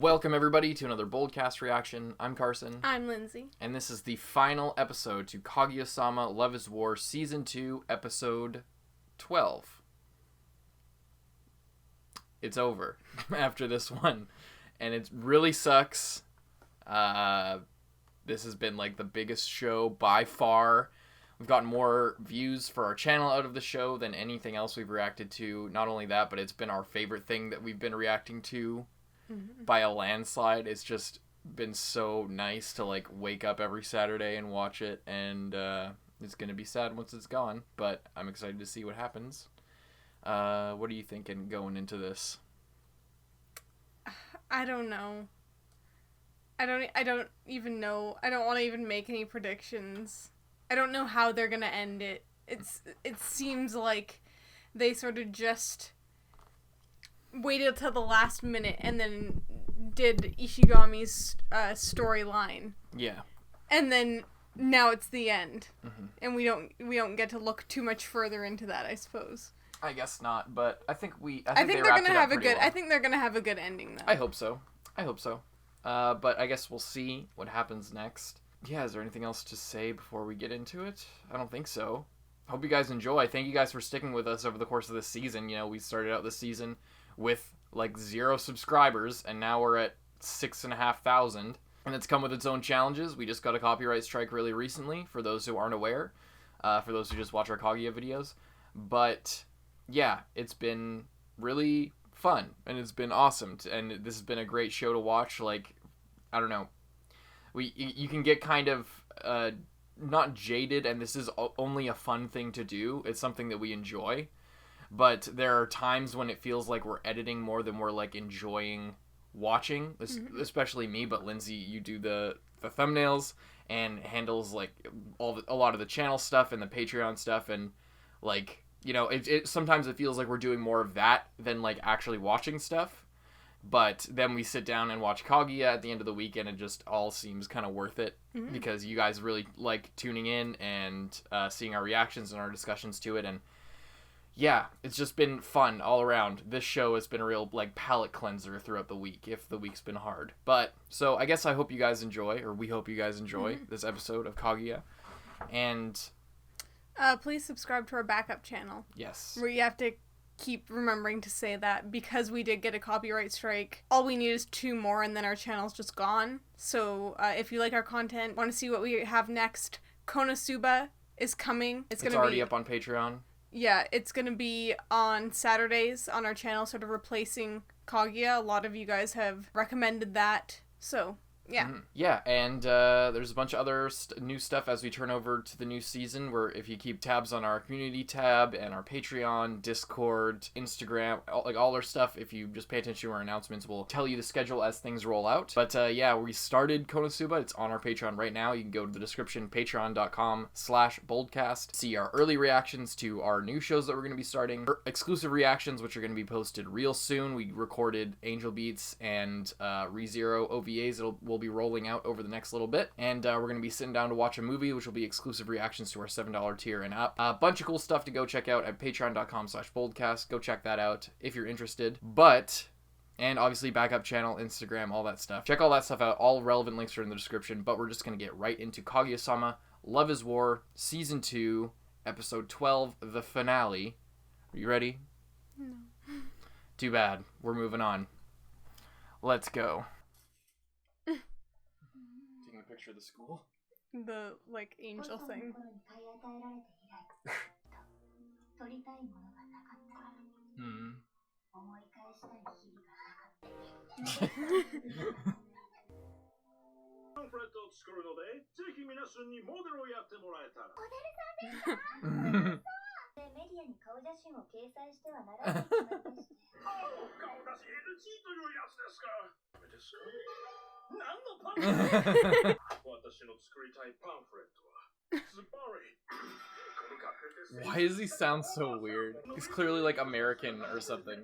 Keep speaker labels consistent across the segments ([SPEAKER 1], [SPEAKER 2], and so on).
[SPEAKER 1] Welcome everybody to another Boldcast reaction. I'm Carson.
[SPEAKER 2] I'm Lindsay.
[SPEAKER 1] And this is the final episode to Kaguya-sama Love is War Season 2, Episode 12. It's over after this one. And it really sucks. This has been like the biggest show by far. We've gotten more views for our channel out of the show than anything else we've reacted to. Not only that, but it's been our favorite thing that we've been reacting to. By a landslide. It's just been so nice to like wake up every Saturday and watch it, and it's gonna be sad once it's gone, but I'm excited to see what happens. What are you thinking going into this?
[SPEAKER 2] I don't know. I don't even know. I don't want to even make any predictions. I don't know how they're gonna end it. It seems like they sort of just waited till the last minute and then did Ishigami's storyline.
[SPEAKER 1] Yeah.
[SPEAKER 2] And then now it's the end. And we don't get to look too much further into that, I suppose.
[SPEAKER 1] I guess not, but I think
[SPEAKER 2] they're gonna have a good well. I think they're gonna have a good ending though.
[SPEAKER 1] I hope so. But I guess we'll see what happens next. Yeah, is there anything else to say before we get into it? I don't think so. Hope you guys enjoy. Thank you guys for sticking with us over the course of this season. You know, we started out this season with like 0 subscribers, and now we're at 6,500, and it's come with its own challenges. We just got a copyright strike really recently, for those who aren't aware, for those who just watch our Kaguya videos. But yeah, it's been really fun, and it's been awesome, and this has been a great show to watch. Like, I don't know, you can get kind of not jaded, and this is only a fun thing to do. It's something that we enjoy. But there are times when it feels like we're editing more than we're like enjoying watching, especially me. But Lindsay, you do the thumbnails and handles like a lot of the channel stuff and the Patreon stuff, and like, you know, it sometimes it feels like we're doing more of that than like actually watching stuff. But then we sit down and watch Kaguya at the end of the week, and it just all seems kind of worth it because you guys really like tuning in and seeing our reactions and our discussions to it. And yeah, it's just been fun all around. This show has been a real like palate cleanser throughout the week, if the week's been hard. But so I guess I hope you guys enjoy, or we hope you guys enjoy this episode of Kaguya. And
[SPEAKER 2] please subscribe to our backup channel.
[SPEAKER 1] Yes.
[SPEAKER 2] Where you have to keep remembering to say that, because we did get a copyright strike. All we need is 2 more, and then our channel's just gone. So if you like our content, want to see what we have next, Konosuba is coming. It's
[SPEAKER 1] already up on Patreon.
[SPEAKER 2] Yeah, it's going to be on Saturdays on our channel, sort of replacing Kaguya. A lot of you guys have recommended that, so yeah.
[SPEAKER 1] Yeah, and there's a bunch of other new stuff as we turn over to the new season, where if you keep tabs on our community tab and our Patreon, Discord, Instagram, all our stuff, if you just pay attention to our announcements, we'll tell you the schedule as things roll out. But yeah, we started Konosuba. It's on our Patreon right now. You can go to the description, patreon.com/boldcast, see our early reactions to our new shows that we're going to be starting, exclusive reactions, which are going to be posted real soon. We recorded Angel Beats and ReZero OVAs will be rolling out over the next little bit, and we're going to be sitting down to watch a movie, which will be exclusive reactions to our $7 tier and up. A bunch of cool stuff to go check out at patreon.com/boldcast. Go check that out if you're interested. And obviously backup channel, Instagram, all that stuff. Check all that stuff out. All relevant links are in the description, but we're just going to get right into Kaguya-sama Love is War Season 2, Episode 12, the finale. Are you ready?
[SPEAKER 2] No.
[SPEAKER 1] Too bad. We're moving on. Let's go. Taking a picture of the school?
[SPEAKER 2] The, like, angel thing.
[SPEAKER 1] Why does he sound so weird? He's clearly like American or something.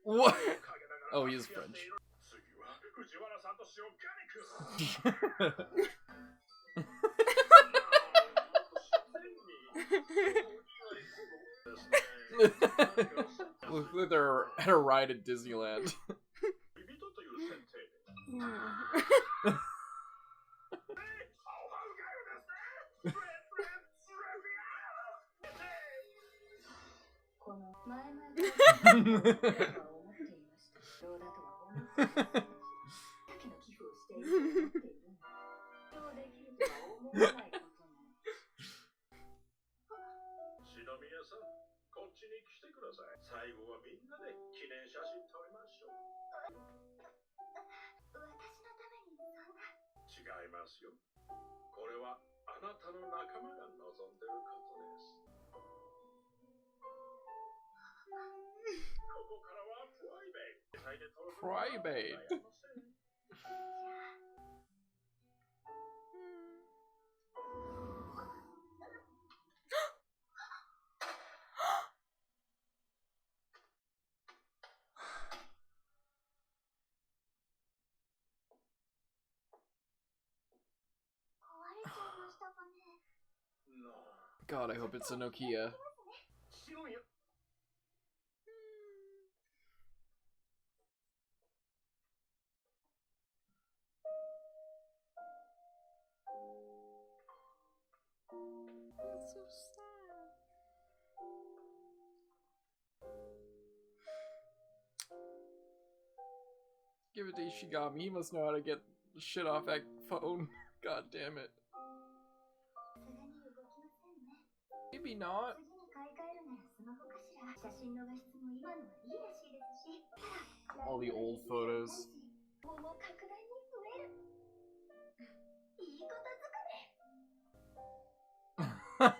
[SPEAKER 1] What? Oh, he is French. Look like they're at a ride at Disneyland. Crybabe. God, I hope it's a Nokia. That's so sad. Give it to Ishigami. He must know how to get shit off that phone. God damn it. Maybe not. All the old photos. Oh.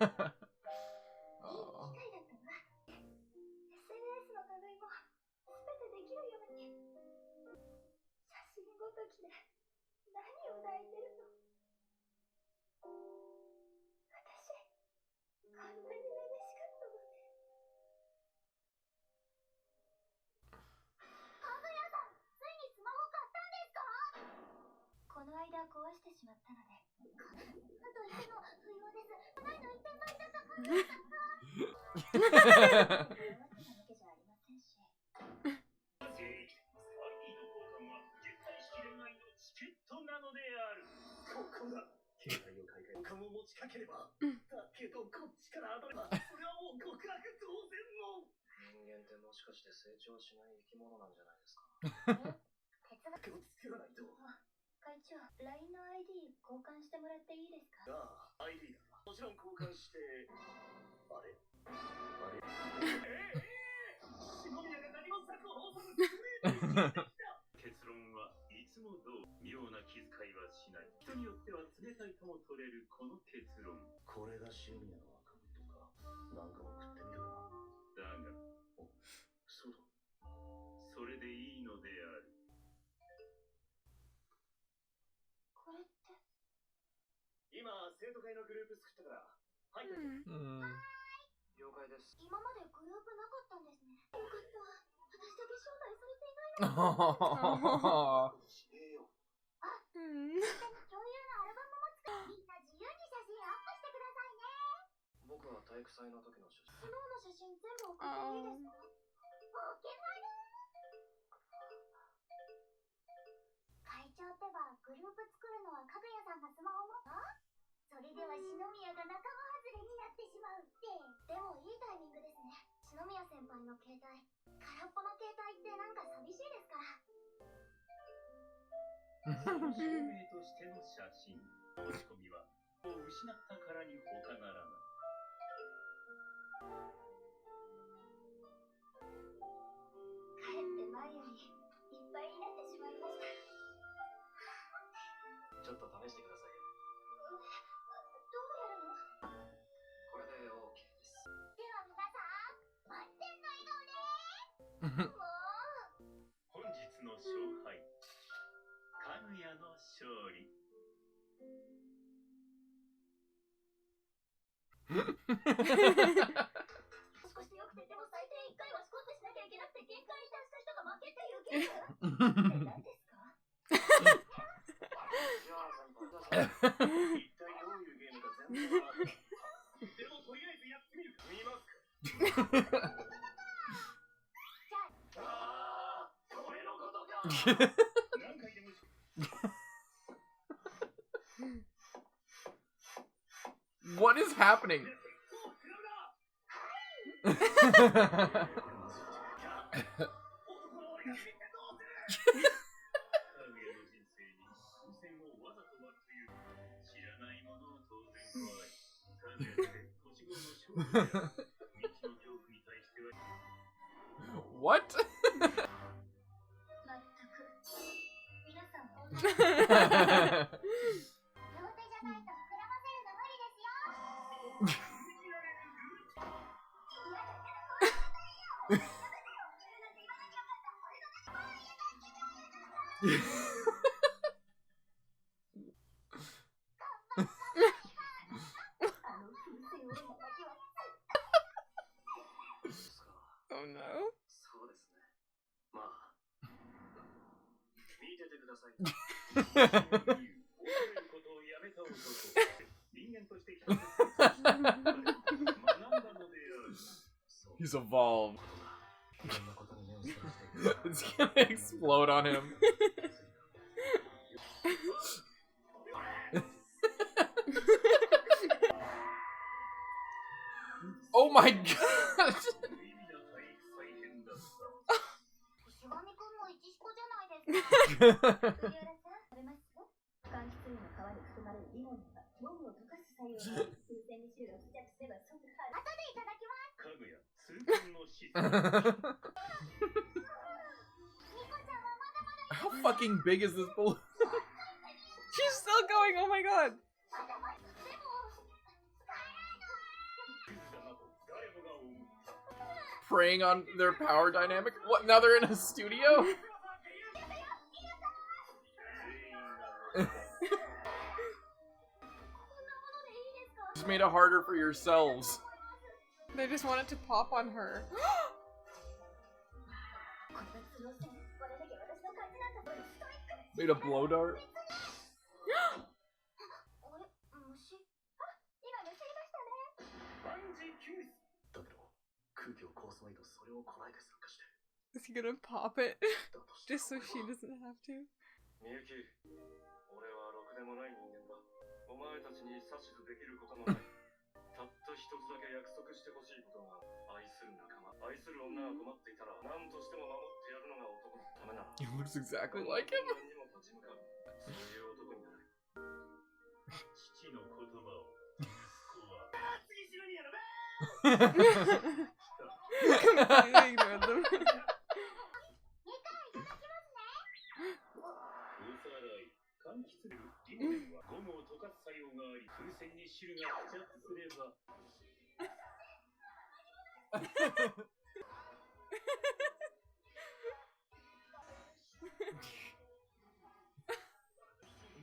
[SPEAKER 1] What is happening? What?
[SPEAKER 2] Oh no.
[SPEAKER 1] He's evolved. It's gonna explode on him. Oh my god! How fucking big is this balloon?
[SPEAKER 2] She's still going, oh my god.
[SPEAKER 1] Preying on their power dynamic? What, now they're in a studio? Just made it harder for yourselves.
[SPEAKER 2] They just wanted to pop on her.
[SPEAKER 1] Made a blow dart?
[SPEAKER 2] Is he gonna pop it? Just so she doesn't have to?
[SPEAKER 3] Miyuki, 俺はろくでもない人間だ。お前たちに指図できることもない。たった一つだけ約束してほしいことが、愛する仲間、愛する女が困っていたら、何としても守ってやるのが男のためなら。
[SPEAKER 1] He looks exactly like him.
[SPEAKER 3] 何にも立ち向かう。そういう男になる。父の言葉を、息子は。次シロニアのべー
[SPEAKER 2] Completely ignored them.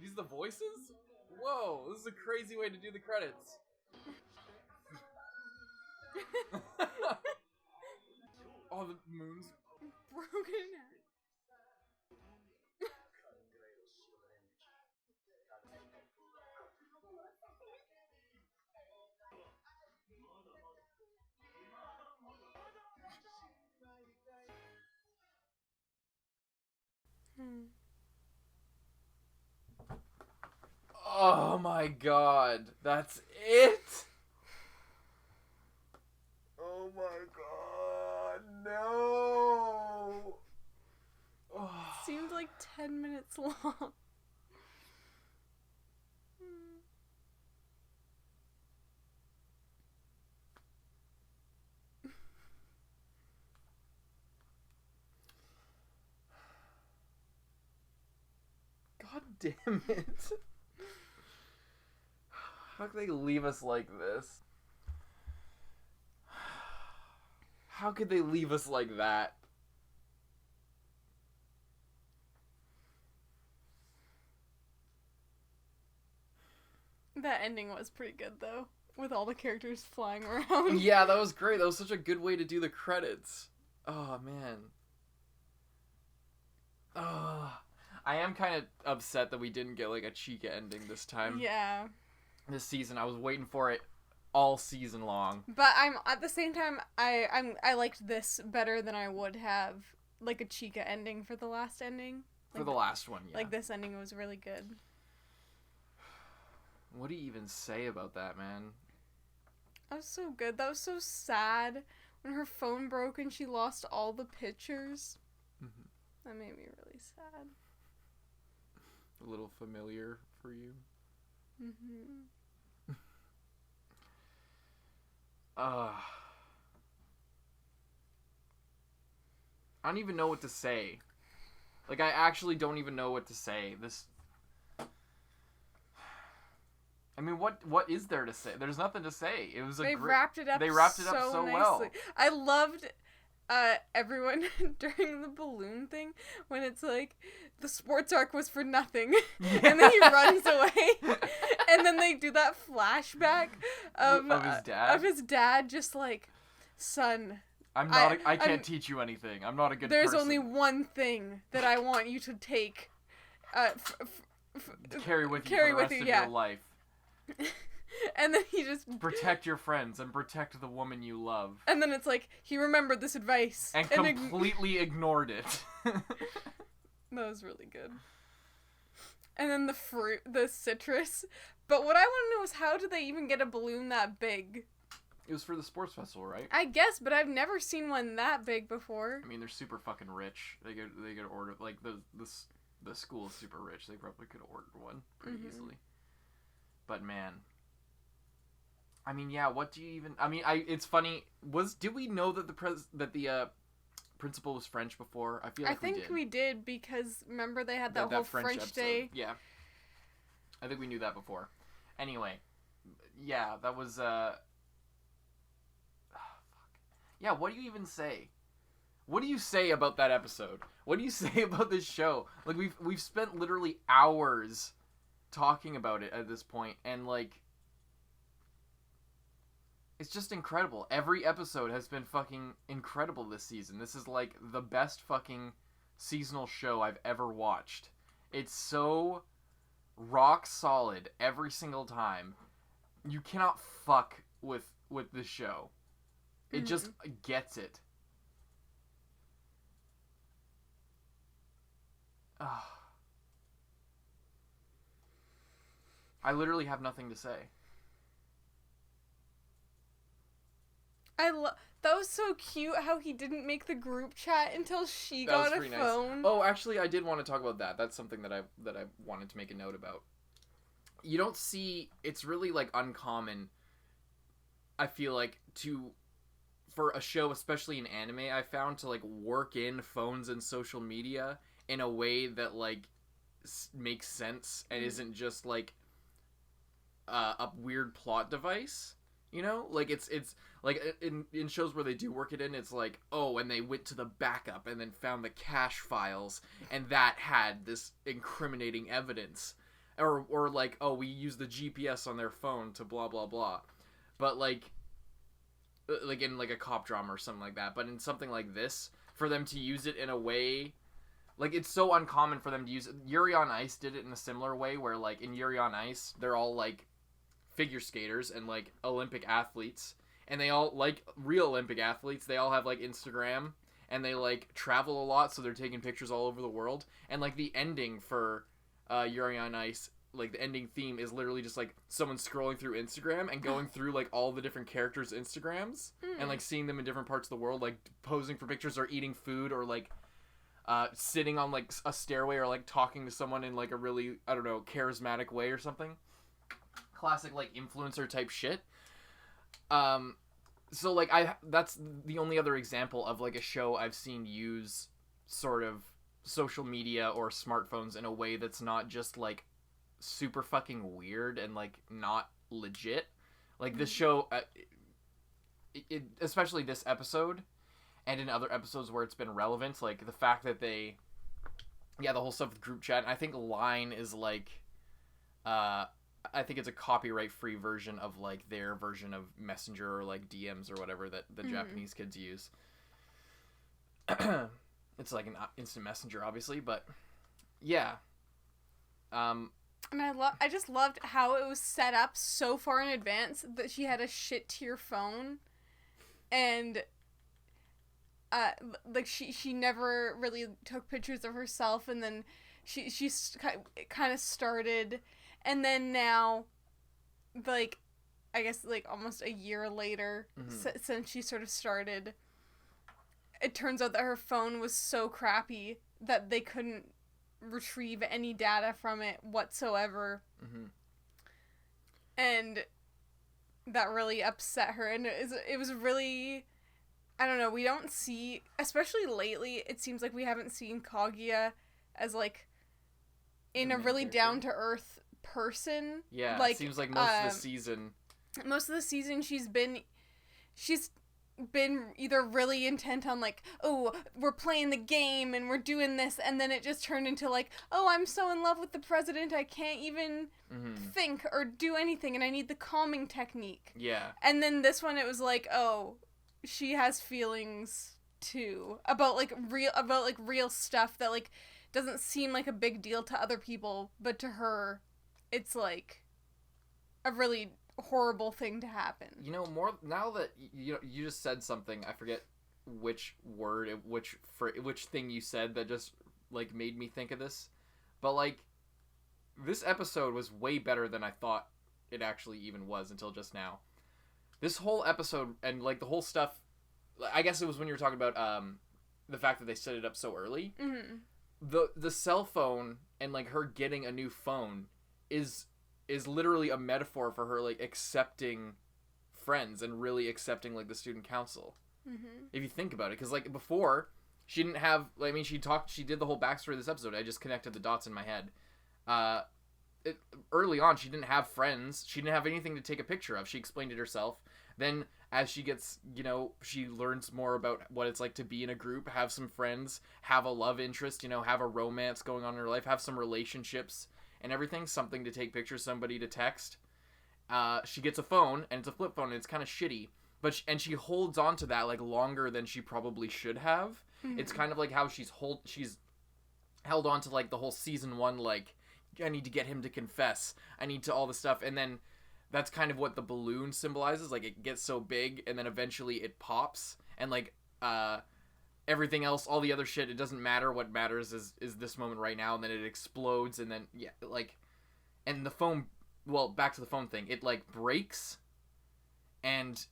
[SPEAKER 1] These the voices? Whoa, this is a crazy way to do the credits. All the moons.
[SPEAKER 2] Broken.
[SPEAKER 1] Oh my god, that's it? Oh my god, no! Oh.
[SPEAKER 2] Seemed like 10 minutes long.
[SPEAKER 1] God damn it. How could they leave us like this? How could they leave us like that?
[SPEAKER 2] That ending was pretty good, though, with all the characters flying around.
[SPEAKER 1] Yeah, that was great. That was such a good way to do the credits. Oh, man. Oh, I am kind of upset that we didn't get, like, a Chika ending this time.
[SPEAKER 2] Yeah.
[SPEAKER 1] This season. I was waiting for it all season long.
[SPEAKER 2] But I'm, at the same time, I liked this better than I would have, like, a Chika ending for the last ending.
[SPEAKER 1] For the last one, yeah.
[SPEAKER 2] Like, this ending was really good.
[SPEAKER 1] What do you even say about that, man?
[SPEAKER 2] That was so good. That was so sad when her phone broke and she lost all the pictures.
[SPEAKER 1] Mm-hmm.
[SPEAKER 2] That made me really sad.
[SPEAKER 1] A little familiar for you.
[SPEAKER 2] Mm-hmm.
[SPEAKER 1] I don't even know what to say. Like, I actually don't even know what to say. I mean, what is there to say? There's nothing to say. It was
[SPEAKER 2] They wrapped it up so
[SPEAKER 1] well.
[SPEAKER 2] I loved everyone during the balloon thing when it's like the sports arc was for nothing.
[SPEAKER 1] Yeah.
[SPEAKER 2] And then he runs away. And then they do that flashback of
[SPEAKER 1] his dad.
[SPEAKER 2] Of his dad just like, son,
[SPEAKER 1] I can't teach you anything. I'm not a good
[SPEAKER 2] There's
[SPEAKER 1] person.
[SPEAKER 2] only one thing that I want you to take
[SPEAKER 1] carry with you
[SPEAKER 2] carry
[SPEAKER 1] for the
[SPEAKER 2] with
[SPEAKER 1] rest
[SPEAKER 2] you,
[SPEAKER 1] of
[SPEAKER 2] yeah.
[SPEAKER 1] your life.
[SPEAKER 2] And then he just
[SPEAKER 1] Protect your friends and protect the woman you love.
[SPEAKER 2] And then it's like he remembered this advice
[SPEAKER 1] And completely ignored it.
[SPEAKER 2] That was really good. And then the fruit, the citrus. But what I want to know is how did they even get a balloon that big?
[SPEAKER 1] It was for the sports festival, right?
[SPEAKER 2] I guess, but I've never seen one that big before.
[SPEAKER 1] I mean, they're super fucking rich. They could order, like, the school is super rich. They probably could have ordered one pretty easily. But man, I mean, yeah. What do you even? I mean, it's funny. Did we know that the principal was French before? I feel like
[SPEAKER 2] we did because remember they had that whole French day.
[SPEAKER 1] Yeah, I think we knew that before. Anyway, yeah, that was Yeah, what do you even say? What do you say about that episode? What do you say about this show? Like we've spent literally hours talking about it at this point, and like it's just incredible. Every episode has been fucking incredible this season. This is like the best fucking seasonal show I've ever watched. It's so rock solid every single time. You cannot fuck with this show. It just gets it. Ugh. I literally have nothing to say.
[SPEAKER 2] That was so cute how he didn't make the group chat until she got a phone.
[SPEAKER 1] Nice. Oh, actually, I did want to talk about that. That's something that I wanted to make a note about. You don't see, it's really like uncommon, I feel like, for a show, especially in anime, I found to like work in phones and social media in a way that like makes sense and isn't just like a weird plot device, you know? Like it's like in shows where they do work it in, it's like, oh, and they went to the backup and then found the cache files and that had this incriminating evidence, or like, oh, we use the GPS on their phone to blah blah blah. But like in like a cop drama or something like that. But in something like this, for them to use it in a way, like, it's so uncommon for them to use it. Yuri on Ice did it in a similar way, where like in Yuri on Ice, they're all like figure skaters and like Olympic athletes, and they all, like real Olympic athletes, they all have like Instagram and they like travel a lot, so they're taking pictures all over the world. And like the ending for Yuri on Ice, like the ending theme is literally just like someone scrolling through Instagram and going through like all the different characters' Instagrams and like seeing them in different parts of the world, like posing for pictures or eating food or like sitting on like a stairway or like talking to someone in like a really, I don't know, charismatic way or something. Classic like influencer type shit. So like that's the only other example of like a show I've seen use sort of social media or smartphones in a way that's not just like super fucking weird and like not legit. Like this show, especially this episode and in other episodes where it's been relevant, like the fact that the whole stuff with group chat. I think Line is like I think it's a copyright-free version of, like, their version of Messenger or, like, DMs or whatever that the Japanese kids use. It's like an instant messenger, obviously, but yeah.
[SPEAKER 2] And I just loved how it was set up so far in advance that she had a shit tier phone, and like she never really took pictures of herself, and then she kind of started, and then now, like, I guess like almost a year later since she sort of started, it turns out that her phone was so crappy that they couldn't retrieve any data from it whatsoever. And that really upset her, and it was really, I don't know, we don't see, especially lately, it seems like we haven't seen Kaguya as, like, in a really down-to-earth person.
[SPEAKER 1] Yeah,
[SPEAKER 2] like,
[SPEAKER 1] it seems like most of the season
[SPEAKER 2] she's been either really intent on, like, oh, we're playing the game and we're doing this, and then it just turned into, like, oh, I'm so in love with the president I can't even think or do anything, and I need the calming technique.
[SPEAKER 1] Yeah.
[SPEAKER 2] And then this one, it was like, oh, she has feelings too about real stuff that, like, doesn't seem like a big deal to other people, but to her it's like a really horrible thing to happen.
[SPEAKER 1] You know, more now that you just said something, I forget which word, which thing you said that just, like, made me think of this, but, like, this episode was way better than I thought it actually even was until just now. This whole episode and, like, the whole stuff, I guess it was when you were talking about the fact that they set it up so early. The cell phone and, like, her getting a new phone is literally a metaphor for her, like, accepting friends and really accepting, like, the student council. If you think about it, because, like, before she didn't have, I mean, she did the whole backstory of this episode. I just connected the dots in my head. Early on, she didn't have friends. She didn't have anything to take a picture of. She explained it herself. Then, as she gets, she learns more about what it's like to be in a group, have some friends, have a love interest, have a romance going on in her life, have some relationships and everything, something to take pictures, somebody to text. She gets a phone, and it's a flip phone, and it's kind of shitty. And she holds on to that, like, longer than she probably should have. It's kind of like how she's held on to, like, the whole season 1, like, I need to get him to confess. I need to all this stuff. And then that's kind of what the balloon symbolizes. Like, it gets so big, and then eventually it pops. And, like, everything else, all the other shit, it doesn't matter. What matters is this moment right now, and then it explodes, and then, yeah, like, and the phone, well, back to the phone thing, it, like, breaks, and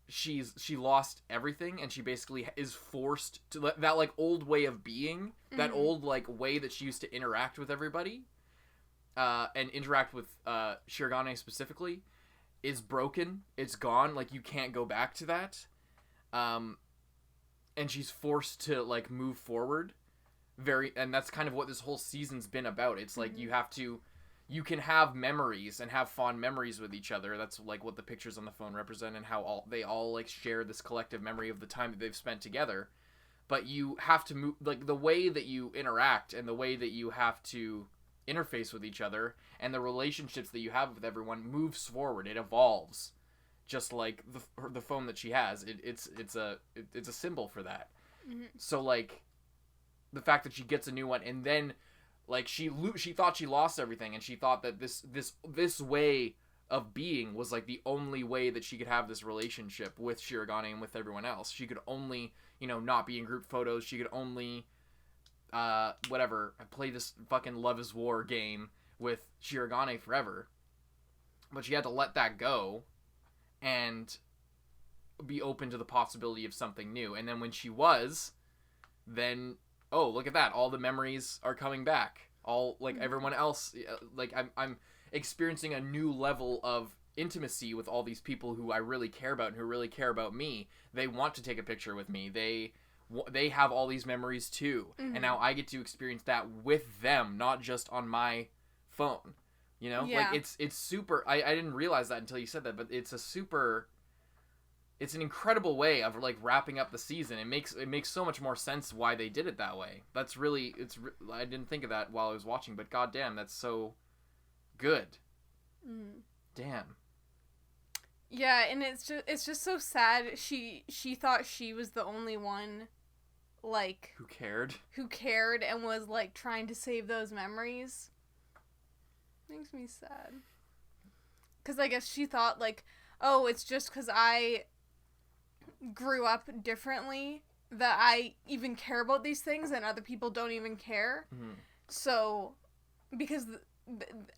[SPEAKER 1] she lost everything, and she basically is forced to, that, like, old way of being, that old, like, way that she used to interact with everybody, and interact with, Shirogane specifically, is broken, it's gone, like, you can't go back to that, and she's forced to, like, move forward, and that's kind of what this whole season's been about. It's like, you can have memories and have fond memories with each other. That's, like, what the pictures on the phone represent, and how they all, like, share this collective memory of the time that they've spent together. But you have to move, like, the way that you interact and the way that you have to interface with each other and the relationships that you have with everyone moves forward. It evolves. Just like the phone that she has, it's a symbol for that. So, like, the fact that she gets a new one, and then, like, she thought she lost everything, and she thought that this way of being was, like, the only way that she could have this relationship with Shirogane and with everyone else. She could only, not be in group photos. She could only, play this fucking Love is War game with Shirogane forever. But she had to let that go and be open to the possibility of something new. And then when she was, then, oh, look at that, all the memories are coming back. All, like, everyone else, like, I'm experiencing a new level of intimacy with all these people who I really care about and who really care about me. They want to take a picture with me. They have all these memories too. And now I get to experience that with them, not just on my phone. Yeah. Like, it's super, I didn't realize that until you said that, but it's an incredible way of, like, wrapping up the season. It makes so much more sense why they did it that way. That's really, I didn't think of that while I was watching, but goddamn, that's so good. Damn.
[SPEAKER 2] Yeah, and it's just so sad. She thought she was the only one, like,
[SPEAKER 1] Who cared
[SPEAKER 2] and was like trying to save those memories. Makes me sad. Because I guess she thought, like, oh, it's just because I grew up differently that I even care about these things and other people don't even care. So, because,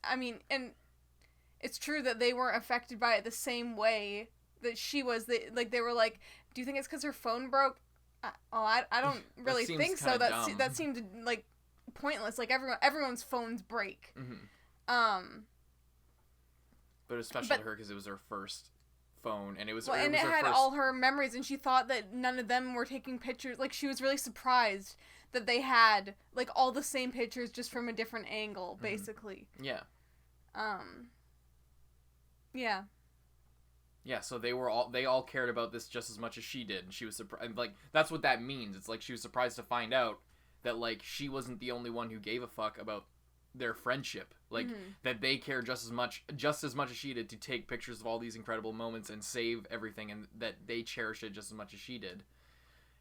[SPEAKER 2] I mean, and it's true that they weren't affected by it the same way that she was. They were like, do you think it's because her phone broke? I don't really think so. That seemed, like, pointless. Like, everyone's phones break.
[SPEAKER 1] But especially her, because it was her first phone, and it was
[SPEAKER 2] and it had all her memories, and she thought that none of them were taking pictures. Like, she was really surprised that they had, like, all the same pictures just from a different angle, basically.
[SPEAKER 1] Yeah.
[SPEAKER 2] Yeah.
[SPEAKER 1] Yeah, so they all cared about this just as much as she did, and she was surprised. Like, that's what that means. It's like she was surprised to find out that, like, she wasn't the only one who gave a fuck about their friendship. Like, that they care just as much as she did to take pictures of all these incredible moments and save everything, and that they cherish it just as much as she did.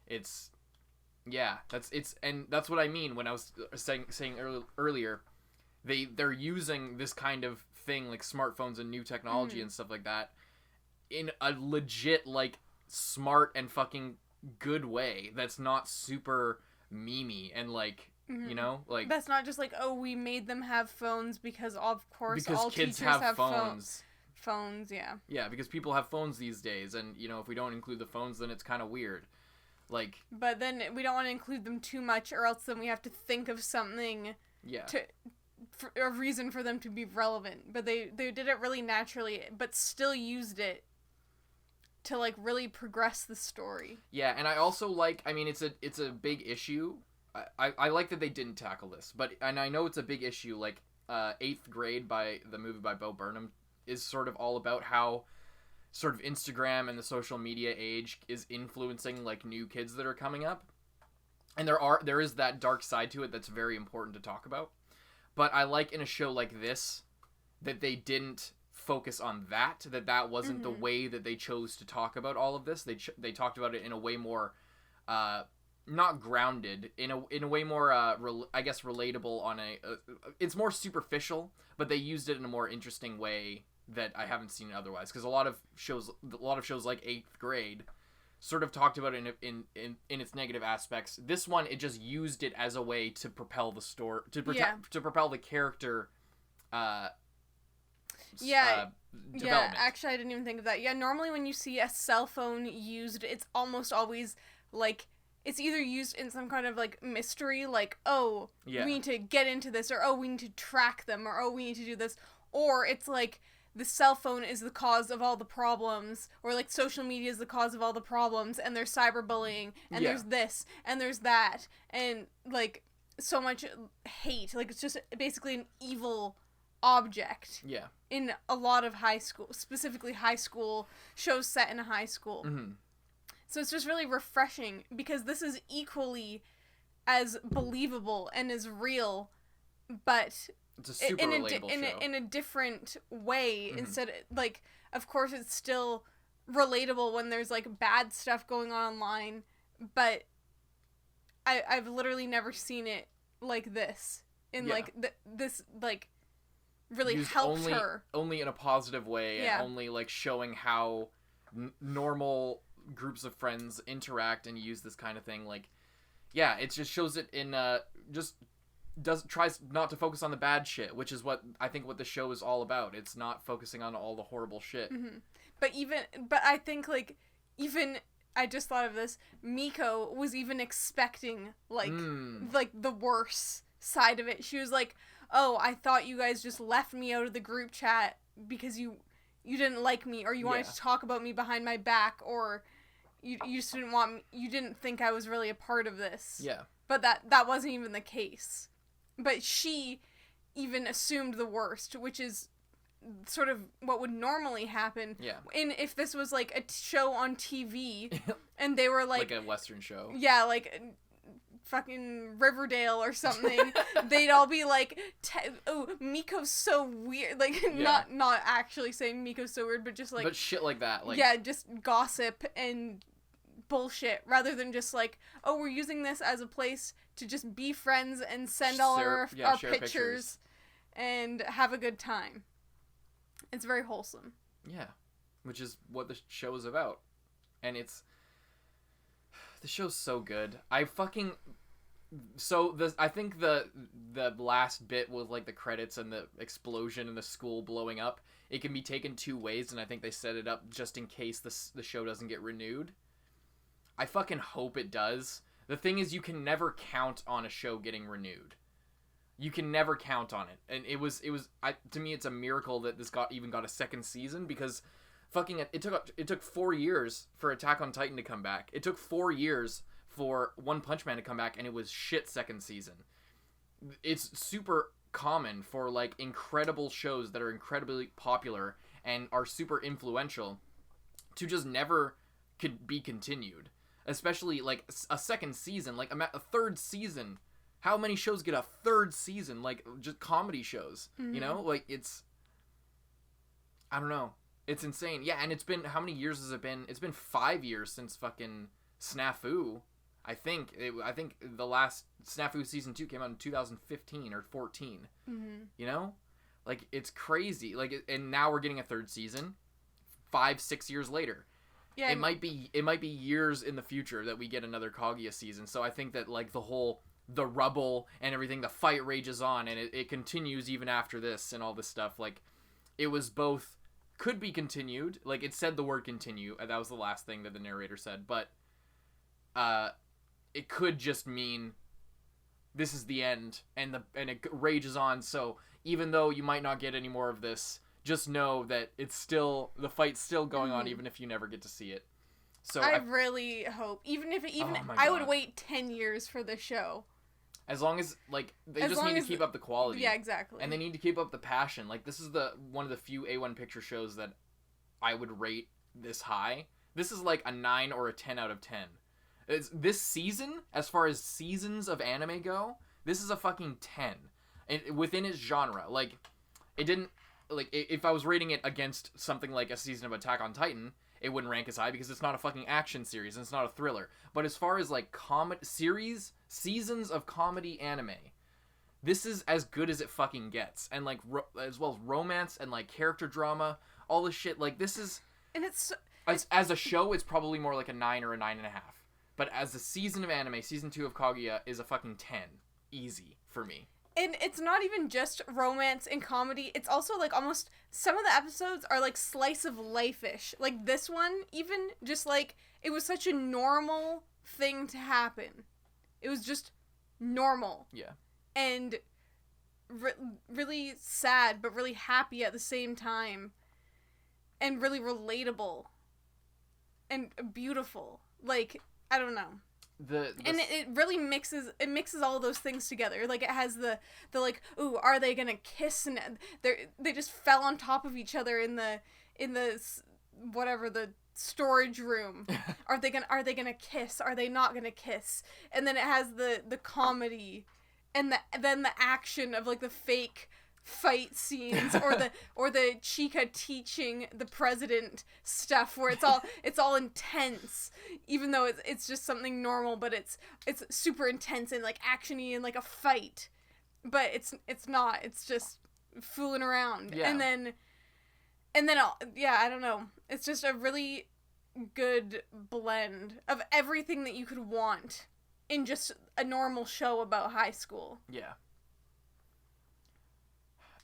[SPEAKER 1] It's, yeah, that's what I mean when I was saying earlier, they're using this kind of thing, like smartphones and new technology and stuff like that, in a legit, like, smart and fucking good way that's not super memey and, like, you know, like,
[SPEAKER 2] that's not just like, oh, we made them have phones because of course all
[SPEAKER 1] kids
[SPEAKER 2] teachers have
[SPEAKER 1] phones.
[SPEAKER 2] Phones, yeah.
[SPEAKER 1] Yeah, because people have phones these days, and, you know, if we don't include the phones, then it's kind of weird. Like,
[SPEAKER 2] but then we don't want to include them too much, or else then we have to think of something for a reason for them to be relevant. But they did it really naturally, but still used it to, like, really progress the story. Yeah,
[SPEAKER 1] and I also like, I mean, it's a big issue. I like that they didn't tackle this, and I know it's a big issue. Like, 8th Grade, by the movie by Bo Burnham, is sort of all about how sort of Instagram and the social media age is influencing, like, new kids that are coming up, and there is that dark side to it that's very important to talk about. But I like in a show like this that they didn't focus on that wasn't the way that they chose to talk about all of this. They talked about it in a way more not grounded, in a way more I guess relatable, on it's more superficial, but they used it in a more interesting way that I haven't seen otherwise, because a lot of shows like 8th Grade sort of talked about it in its negative aspects. This one, it just used it as a way to propel the story, to propel the character development.
[SPEAKER 2] Yeah, actually I didn't even think of that. Yeah, normally when you see a cell phone used, it's almost always like, it's either used in some kind of, like, mystery, like, oh, we need to get into this, or oh, we need to track them, or oh, we need to do this, or it's like, the cell phone is the cause of all the problems, or, like, social media is the cause of all the problems, and there's cyberbullying, and there's this, and there's that, and, like, so much hate. Like, it's just basically an evil object.
[SPEAKER 1] Yeah.
[SPEAKER 2] In a lot of high school, specifically high school shows set in a high school. So it's just really refreshing, because this is equally as believable and as real, but
[SPEAKER 1] it's a super relatable show.
[SPEAKER 2] In a different way. Instead, like, of course it's still relatable when there's, like, bad stuff going on online, but I've literally never seen it like this. Like, this, like, really
[SPEAKER 1] used
[SPEAKER 2] helped her.
[SPEAKER 1] Only in a positive way, and only, like, showing how normal groups of friends interact and use this kind of thing. Like, yeah, it just shows it in tries not to focus on the bad shit, which is what I think what the show is all about. It's not focusing on all the horrible shit.
[SPEAKER 2] But I think, like, even, I just thought of this, Miko was even expecting, like, like, the worse side of it. She was like, oh, I thought you guys just left me out of the group chat because you didn't like me, or you wanted to talk about me behind my back, or you just didn't want me, you didn't think I was really a part of this.
[SPEAKER 1] Yeah.
[SPEAKER 2] But that wasn't even the case. But she even assumed the worst, which is sort of what would normally happen.
[SPEAKER 1] Yeah.
[SPEAKER 2] If this was, like, a show on TV, and they were like...
[SPEAKER 1] Like a Western show.
[SPEAKER 2] Yeah, like, fucking Riverdale or something, they'd all be like, oh, Miko's so weird. Like, not actually saying Miko's so weird, but just like...
[SPEAKER 1] But shit like that. Like,
[SPEAKER 2] yeah, just gossip and bullshit, rather than just like, oh, we're using this as a place to just be friends and send all our pictures and have a good time. It's very wholesome.
[SPEAKER 1] Yeah, which is what the show is about. And the show's so good. I think the last bit was like the credits and the explosion and the school blowing up. It can be taken two ways, and I think they set it up just in case the show doesn't get renewed. I fucking hope it does. The thing is, you can never count on a show getting renewed. You can never count on it. And to me, it's a miracle that this got a second season, because fucking it took 4 years for Attack on Titan to come back. It took 4 years for One Punch Man to come back, and it was shit second season. It's super common for like incredible shows that are incredibly popular and are super influential to just never could be continued. Especially like a second season, like a third season. How many shows get a third season? Like just comedy shows, you know? Like I don't know. It's insane. Yeah, and it's been, how many years has it been? It's been 5 years since fucking Snafu. I think the last Snafu season 2 came out in 2015 or 14. You know? Like, it's crazy. Like, and now we're getting a third season 5-6 years later. Yeah. It might be years in the future that we get another Kaguya season. So I think that like the rubble and everything, the fight rages on, and it continues even after this and all this stuff. Like, it was both could be continued. Like, it said the word continue. That was the last thing that the narrator said. But it could just mean this is the end, and it rages on. So even though you might not get any more of this, just know that the fight's still going on, even if you never get to see it. So
[SPEAKER 2] I really hope, I would wait 10 years for this show.
[SPEAKER 1] As long as, like, they just need to keep up the quality.
[SPEAKER 2] Yeah, exactly.
[SPEAKER 1] And they need to keep up the passion. Like, this is one of the few A1 Picture shows that I would rate this high. This is like a 9 or a 10 out of 10. This season, as far as seasons of anime go, this is a fucking 10. Within its genre. Like, it didn't... Like, if I was rating it against something like a season of Attack on Titan, it wouldn't rank as high because it's not a fucking action series and it's not a thriller. But as far as, like, seasons of comedy anime, this is as good as it fucking gets. And, like, as well as romance and, like, character drama, all this shit. Like, this is...
[SPEAKER 2] And it's...
[SPEAKER 1] As a show, it's probably more like a 9 or a 9.5. But as a season of anime, season 2 of Kaguya is a fucking 10. Easy for me.
[SPEAKER 2] And it's not even just romance and comedy. It's also, like, almost... Some of the episodes are, like, slice of life-ish. Like, this one, even, just, like... It was such a normal thing to happen. It was just normal.
[SPEAKER 1] Yeah.
[SPEAKER 2] And really sad, but really happy at the same time. And really relatable. And beautiful. Like, I don't know. And it really mixes all those things together. Like, it has the like, ooh, are they gonna kiss? And they just fell on top of each other in the whatever, the storage room. Are they gonna kiss? Are they not gonna kiss? And then it has the comedy, and then the action of, like, the fake fight scenes, or the Chika teaching the president stuff, where it's all intense, even though it's just something normal, but it's super intense and, like, actiony and like a fight, but it's not, it's just fooling around.
[SPEAKER 1] Yeah.
[SPEAKER 2] And then I don't know, it's just a really good blend of everything that you could want in just a normal show about high school.
[SPEAKER 1] Yeah.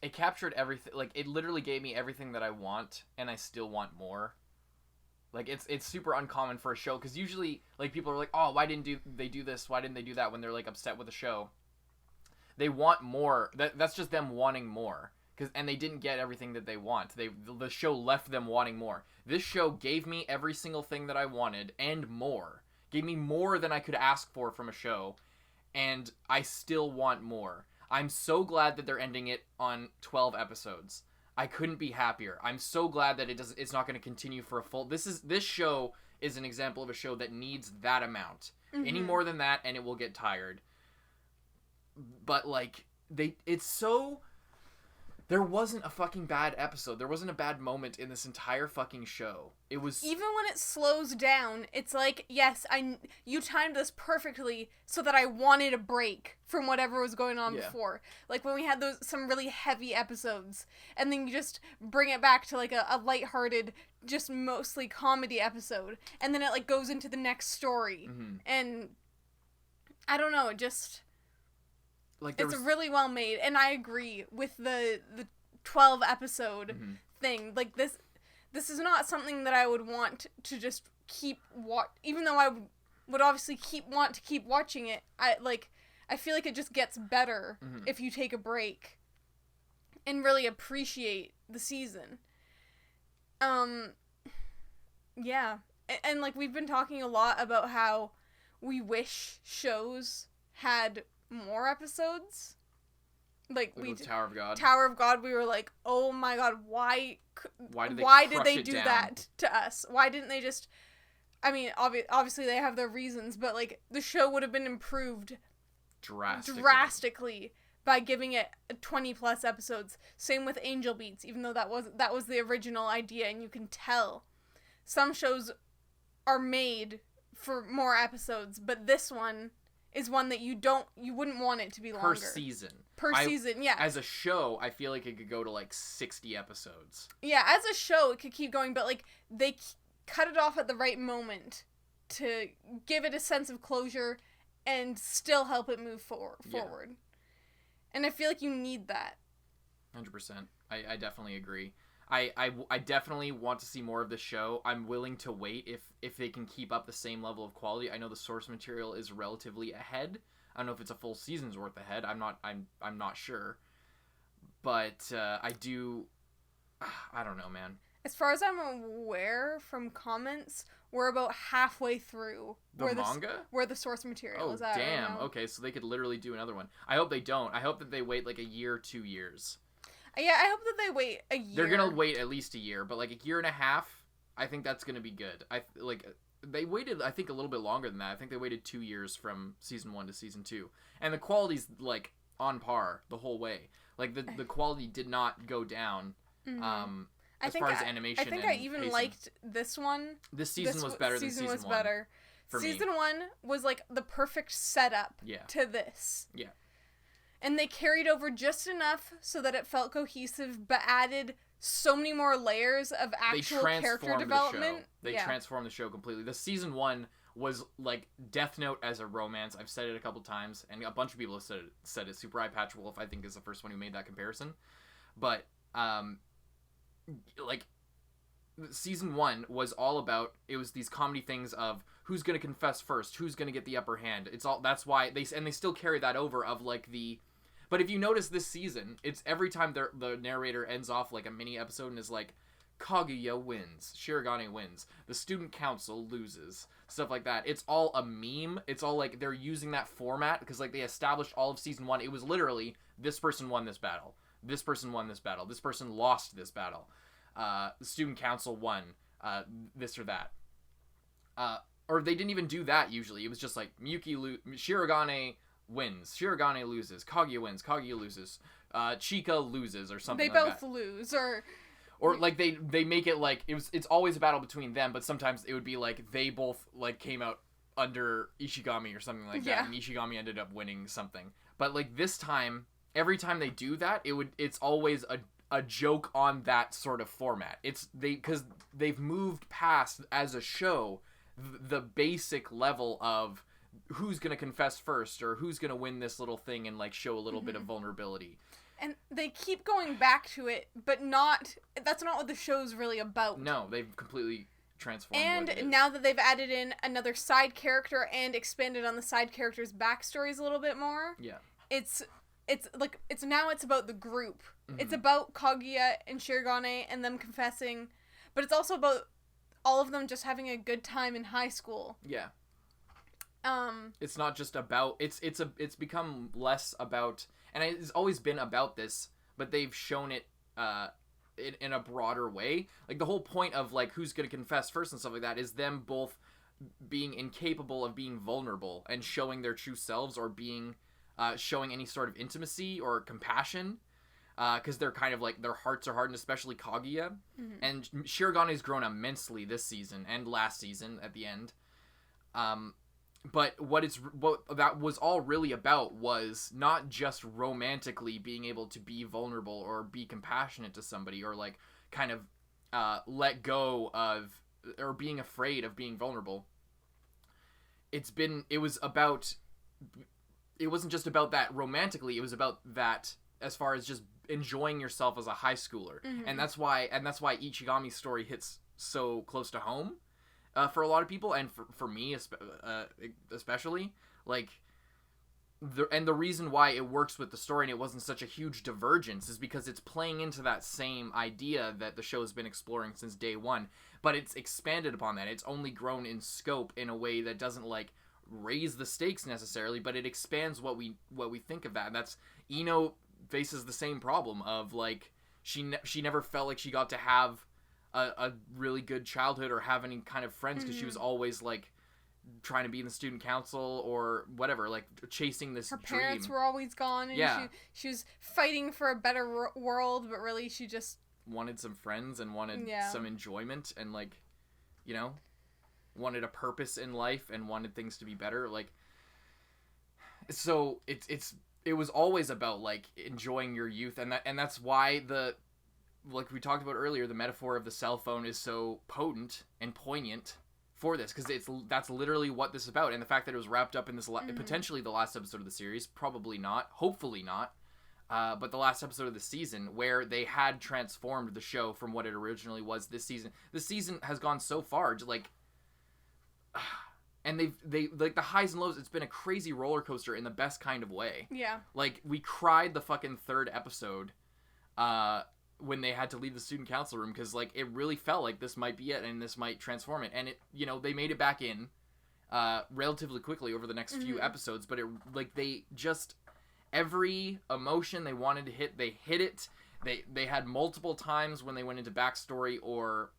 [SPEAKER 1] It captured everything. Like, it literally gave me everything that I want, and I still want more. Like, it's super uncommon for a show, because usually, like, people are like, oh, why didn't they do this? Why didn't they do that? When they're, like, upset with the show. They want more. That's just them wanting more. And they didn't get everything that they want. The show left them wanting more. This show gave me every single thing that I wanted, and more. Gave me more than I could ask for from a show, and I still want more. I'm so glad that they're ending it on 12 episodes. I couldn't be happier. I'm so glad that it's not going to continue for a full... This show is an example of a show that needs that amount. Any more than that, and it will get tired. But, like, it's so... There wasn't a fucking bad episode. There wasn't a bad moment in this entire fucking show. It was...
[SPEAKER 2] Even when it slows down, it's like, yes, you timed this perfectly so that I wanted a break from whatever was going on before. Like, when we had some really heavy episodes, and then you just bring it back to, like, a lighthearted, just mostly comedy episode, and then it, like, goes into the next story. And I don't know, it just... Like, it's really well made, and I agree with the 12 episode thing. Like, this is not something that I would want to just keep even though I would obviously want to keep watching it. I feel like it just gets better if you take a break and really appreciate the season. Yeah. And like, we've been talking a lot about how we wish shows had more episodes. Like
[SPEAKER 1] with Tower of God.
[SPEAKER 2] Tower of God, we were like, oh my god, why did they do that to us? Why didn't they just... I mean, obviously they have their reasons, but like, the show would have been improved drastically by giving it 20 plus episodes. Same with Angel Beats, even though that was the original idea, and you can tell some shows are made for more episodes, but this one is one that you wouldn't want it to be longer. Per season, yeah.
[SPEAKER 1] As a show, I feel like it could go to, like, 60 episodes.
[SPEAKER 2] Yeah, as a show, it could keep going, but, like, they cut it off at the right moment to give it a sense of closure and still help it move forward. And I feel like you need that.
[SPEAKER 1] 100%. I definitely agree. I definitely want to see more of the show. I'm willing to wait if they can keep up the same level of quality. I know the source material is relatively ahead. I don't know if it's a full season's worth ahead. I'm not sure. But I don't know, man.
[SPEAKER 2] As far as I'm aware from comments, we're about halfway through
[SPEAKER 1] the manga?
[SPEAKER 2] Where the source material is at.
[SPEAKER 1] Oh, damn.
[SPEAKER 2] Right now.
[SPEAKER 1] Okay, so they could literally do another one. I hope they don't. I hope that they wait like a year, 2 years.
[SPEAKER 2] Yeah, I hope that they wait a year.
[SPEAKER 1] They're gonna wait at least a year, but like a year and a half, I think that's gonna be good. They waited, I think, a little bit longer than that. I think they waited 2 years from season 1 to season 2, and the quality's like on par the whole way. Like the quality did not go down. As far as animation,
[SPEAKER 2] I think I even pacing. Liked this one.
[SPEAKER 1] This season was better than season 1.
[SPEAKER 2] Better. Season 1 was like the perfect setup to this.
[SPEAKER 1] Yeah.
[SPEAKER 2] And they carried over just enough so that it felt cohesive, but added so many more layers of actual character development.
[SPEAKER 1] They transformed the show completely. The season 1 was like Death Note as a romance. I've said it a couple times, and a bunch of people have said it. Super Eye Patch Wolf, I think, is the first one who made that comparison. But like, season 1 was all about, it was these comedy things of who's gonna confess first, who's gonna get the upper hand. That's why they still carry that over of like the... But if you notice this season, it's every time the narrator ends off like a mini episode and is like, Kaguya wins, Shirogane wins, the student council loses, stuff like that. It's all a meme. It's all like they're using that format because like they established all of season 1. It was literally, this person won this battle, this person won this battle, this person lost this battle, the student council won this or that. Or they didn't even do that usually. It was just like Shirogane wins, Shirogane loses, Kaguya wins, Kaguya loses, Chika loses, or something like that.
[SPEAKER 2] They both lose,
[SPEAKER 1] or like they make it like it's always a battle between them, but sometimes it would be like they both like came out under Ishigami or something like that, and Ishigami ended up winning something. But like this time, every time they do that, it's always a joke on that sort of format. Because they've moved past, as a show, the basic level of who's gonna confess first or who's gonna win this little thing and like show a little bit of vulnerability.
[SPEAKER 2] And they keep going back to it, but that's not what the show's really about.
[SPEAKER 1] No, they've completely transformed
[SPEAKER 2] and
[SPEAKER 1] what it is.
[SPEAKER 2] Now that they've added in another side character and expanded on the side character's backstories a little bit more, it's about the group. Mm-hmm. It's about Kaguya and Shirogane and them confessing, but it's also about all of them just having a good time in high school.
[SPEAKER 1] Yeah. It's not just about it's become less about, and it's always been about this, but they've shown it in a broader way. Like the whole point of like who's gonna confess first and stuff like that is them both being incapable of being vulnerable and showing their true selves, or being showing any sort of intimacy or compassion, because they're kind of like, their hearts are hardened, especially Kaguya.
[SPEAKER 2] Mm-hmm.
[SPEAKER 1] And Shirogane's grown immensely this season and last season at the end. But what that was all really about was not just romantically being able to be vulnerable or be compassionate to somebody, or like kind of let go of, or being afraid of being vulnerable. It wasn't just about that romantically, it was about that as far as just enjoying yourself as a high schooler.
[SPEAKER 2] Mm-hmm.
[SPEAKER 1] And that's why Ishigami's story hits so close to home for a lot of people, and for me especially. Like, the reason why it works with the story and it wasn't such a huge divergence is because it's playing into that same idea that the show has been exploring since day one, but it's expanded upon that. It's only grown in scope in a way that doesn't like raise the stakes necessarily, but it expands what we think of that. And that's, Iino faces the same problem of like, she never felt like she got to have a really good childhood or have any kind of friends, because she was always like trying to be in the student council or whatever, like chasing this dream.
[SPEAKER 2] Her parents were always gone, and she was fighting for a better world, but really she just
[SPEAKER 1] wanted some friends and wanted some enjoyment, and like, you know, wanted a purpose in life and wanted things to be better. Like, so it was always about like enjoying your youth, and that's why like we talked about earlier, the metaphor of the cell phone is so potent and poignant for this, because that's literally what this is about. And the fact that it was wrapped up in this potentially the last episode of the series, probably not, hopefully not, but the last episode of the season, where they had transformed the show from what it originally was. This season has gone so far to like, and they like the highs and lows, it's been a crazy roller coaster in the best kind of way.
[SPEAKER 2] Yeah, like
[SPEAKER 1] we cried the fucking third episode when they had to leave the student council room, because like it really felt like this might be it and this might transform it, and it, you know, they made it back in relatively quickly over the next few episodes, but it, like, they just, every emotion they wanted to hit, they hit it. They had multiple times when they went into backstory or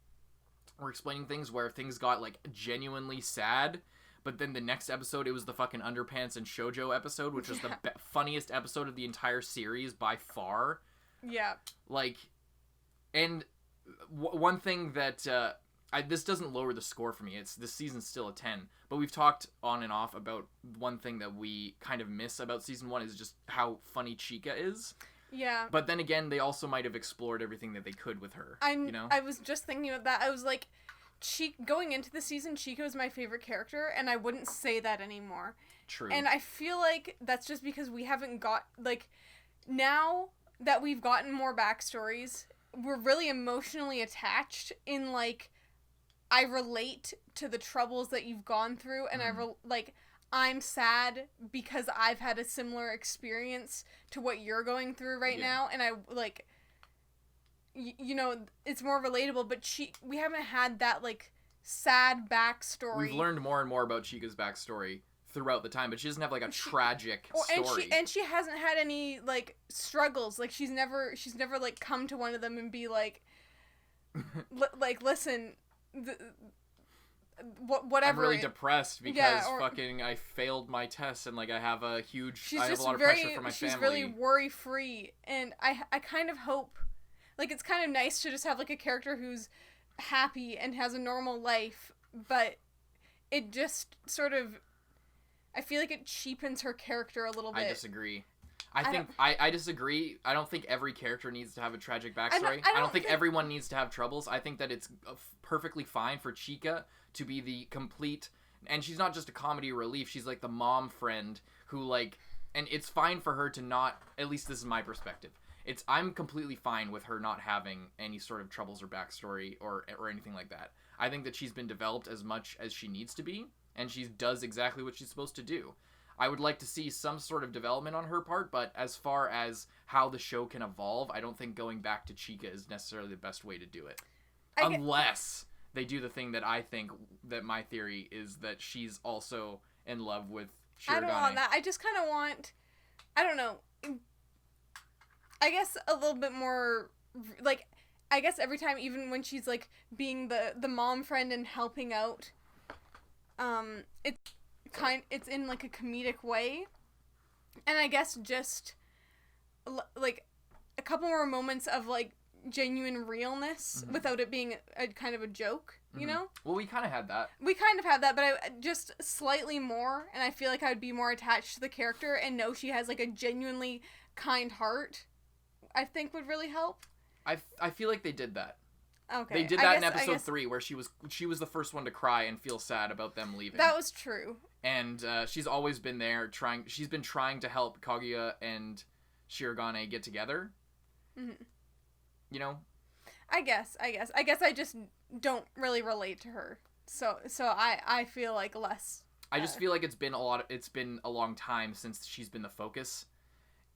[SPEAKER 1] explaining things where things got like genuinely sad, but then the next episode it was the fucking underpants and shoujo episode, which was the funniest episode of the entire series by far.
[SPEAKER 2] Yeah.
[SPEAKER 1] Like, and one thing that this doesn't lower the score for me. This season's still a 10, but we've talked on and off about one thing that we kind of miss about season 1 is just how funny Chika is.
[SPEAKER 2] Yeah.
[SPEAKER 1] But then again, they also might have explored everything that they could with her. You know?
[SPEAKER 2] I was just thinking about that. I was like, going into the season, Chika was my favorite character, and I wouldn't say that anymore.
[SPEAKER 1] True.
[SPEAKER 2] And I feel like that's just because we haven't got, like, now that we've gotten more backstories, we're really emotionally attached in, like, I relate to the troubles that you've gone through, and I'm sad because I've had a similar experience to what you're going through right now, and I, like, you know, it's more relatable, but we haven't had that, like, sad backstory.
[SPEAKER 1] We've learned more and more about Chika's backstory throughout the time, but she doesn't have, like, a tragic story.
[SPEAKER 2] And she hasn't had any, like, struggles. Like, she's never, like, come to one of them and be like, like, listen, whatever.
[SPEAKER 1] I'm really depressed because fucking I failed my test and, like, I have a lot of pressure for my family.
[SPEAKER 2] She's really worry-free, and I kind of hope, like, it's kind of nice to just have, like, a character who's happy and has a normal life, but it just sort of, I feel like it cheapens her character a little bit.
[SPEAKER 1] I disagree. I disagree. I don't think every character needs to have a tragic backstory. I don't think everyone needs to have troubles. I think that it's perfectly fine for Chika to be the complete, and she's not just a comedy relief, she's like the mom friend who, like, and it's fine for her to not, at least this is my perspective, I'm completely fine with her not having any sort of troubles or backstory or anything like that. I think that she's been developed as much as she needs to be, and she does exactly what she's supposed to do. I would like to see some sort of development on her part, but as far as how the show can evolve, I don't think going back to Chika is necessarily the best way to do it. Unless they do the thing that I think, that my theory is that she's also in love with Shirogane.
[SPEAKER 2] I don't want that. I just kind of want, I don't know, I guess a little bit more, like, I guess every time, even when she's, like, being the mom friend and helping out, It's in like a comedic way, and I guess just like a couple more moments of like genuine realness without it being a kind of a joke, you know?
[SPEAKER 1] Well, we kind of had that.
[SPEAKER 2] We kind of had that, but I just slightly more, and I feel like I would be more attached to the character and know she has like a genuinely kind heart. I think would really help.
[SPEAKER 1] I feel like they did that.
[SPEAKER 2] Okay.
[SPEAKER 1] They did that in episode 3, where she was the first one to cry and feel sad about them leaving.
[SPEAKER 2] That was true.
[SPEAKER 1] And she's always been there she's been trying to help Kaguya and Shirogane get together. Mm-hmm. You know?
[SPEAKER 2] I guess I just don't really relate to her. So I feel like less.
[SPEAKER 1] I just feel like it's been a long time since she's been the focus.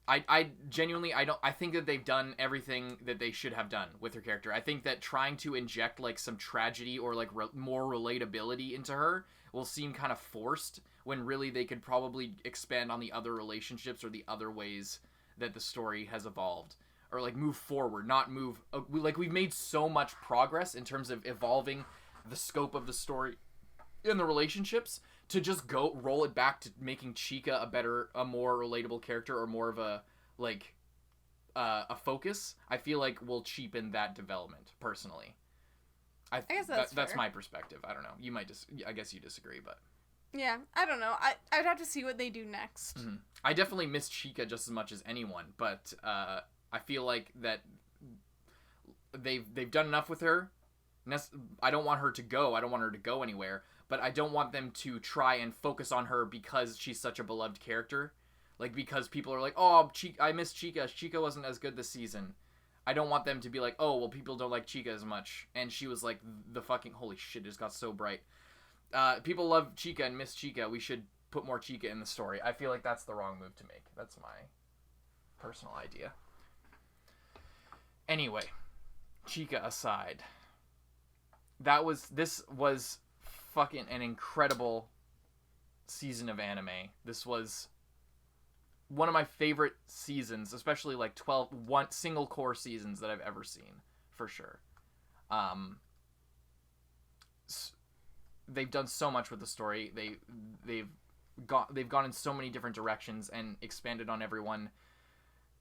[SPEAKER 1] I genuinely, I think that they've done everything that they should have done with her character. I think that trying to inject, like, some tragedy or, like, more relatability into her will seem kind of forced, when really they could probably expand on the other relationships or the other ways that the story has evolved. Or, like, move forward, not move... we've made so much progress in terms of evolving the scope of the story in the relationships, to just roll it back to making Chika a more relatable character, or more of a, like, a focus, I feel like will cheapen that development, personally. I guess that's my perspective. I don't know. I guess you disagree, but...
[SPEAKER 2] Yeah, I don't know. I'd have to see what they do next.
[SPEAKER 1] Mm-hmm. I definitely miss Chika just as much as anyone, but I feel like that they've done enough with her. I don't want her to go. I don't want her to go anywhere. But I don't want them to try and focus on her because she's such a beloved character. Like, because people are like, oh, I miss Chika. Chika wasn't as good this season. I don't want them to be like, oh, well, people don't like Chika as much. And she was like, the fucking... Holy shit, it just got so bright. People love Chika and miss Chika. We should put more Chika in the story. I feel like that's the wrong move to make. That's my personal idea. Anyway, Chika aside. This was fucking an incredible season of anime. This was one of my favorite seasons, especially like 12 single core seasons that I've ever seen, for sure. They've done so much with the story. They've gone in so many different directions and expanded on everyone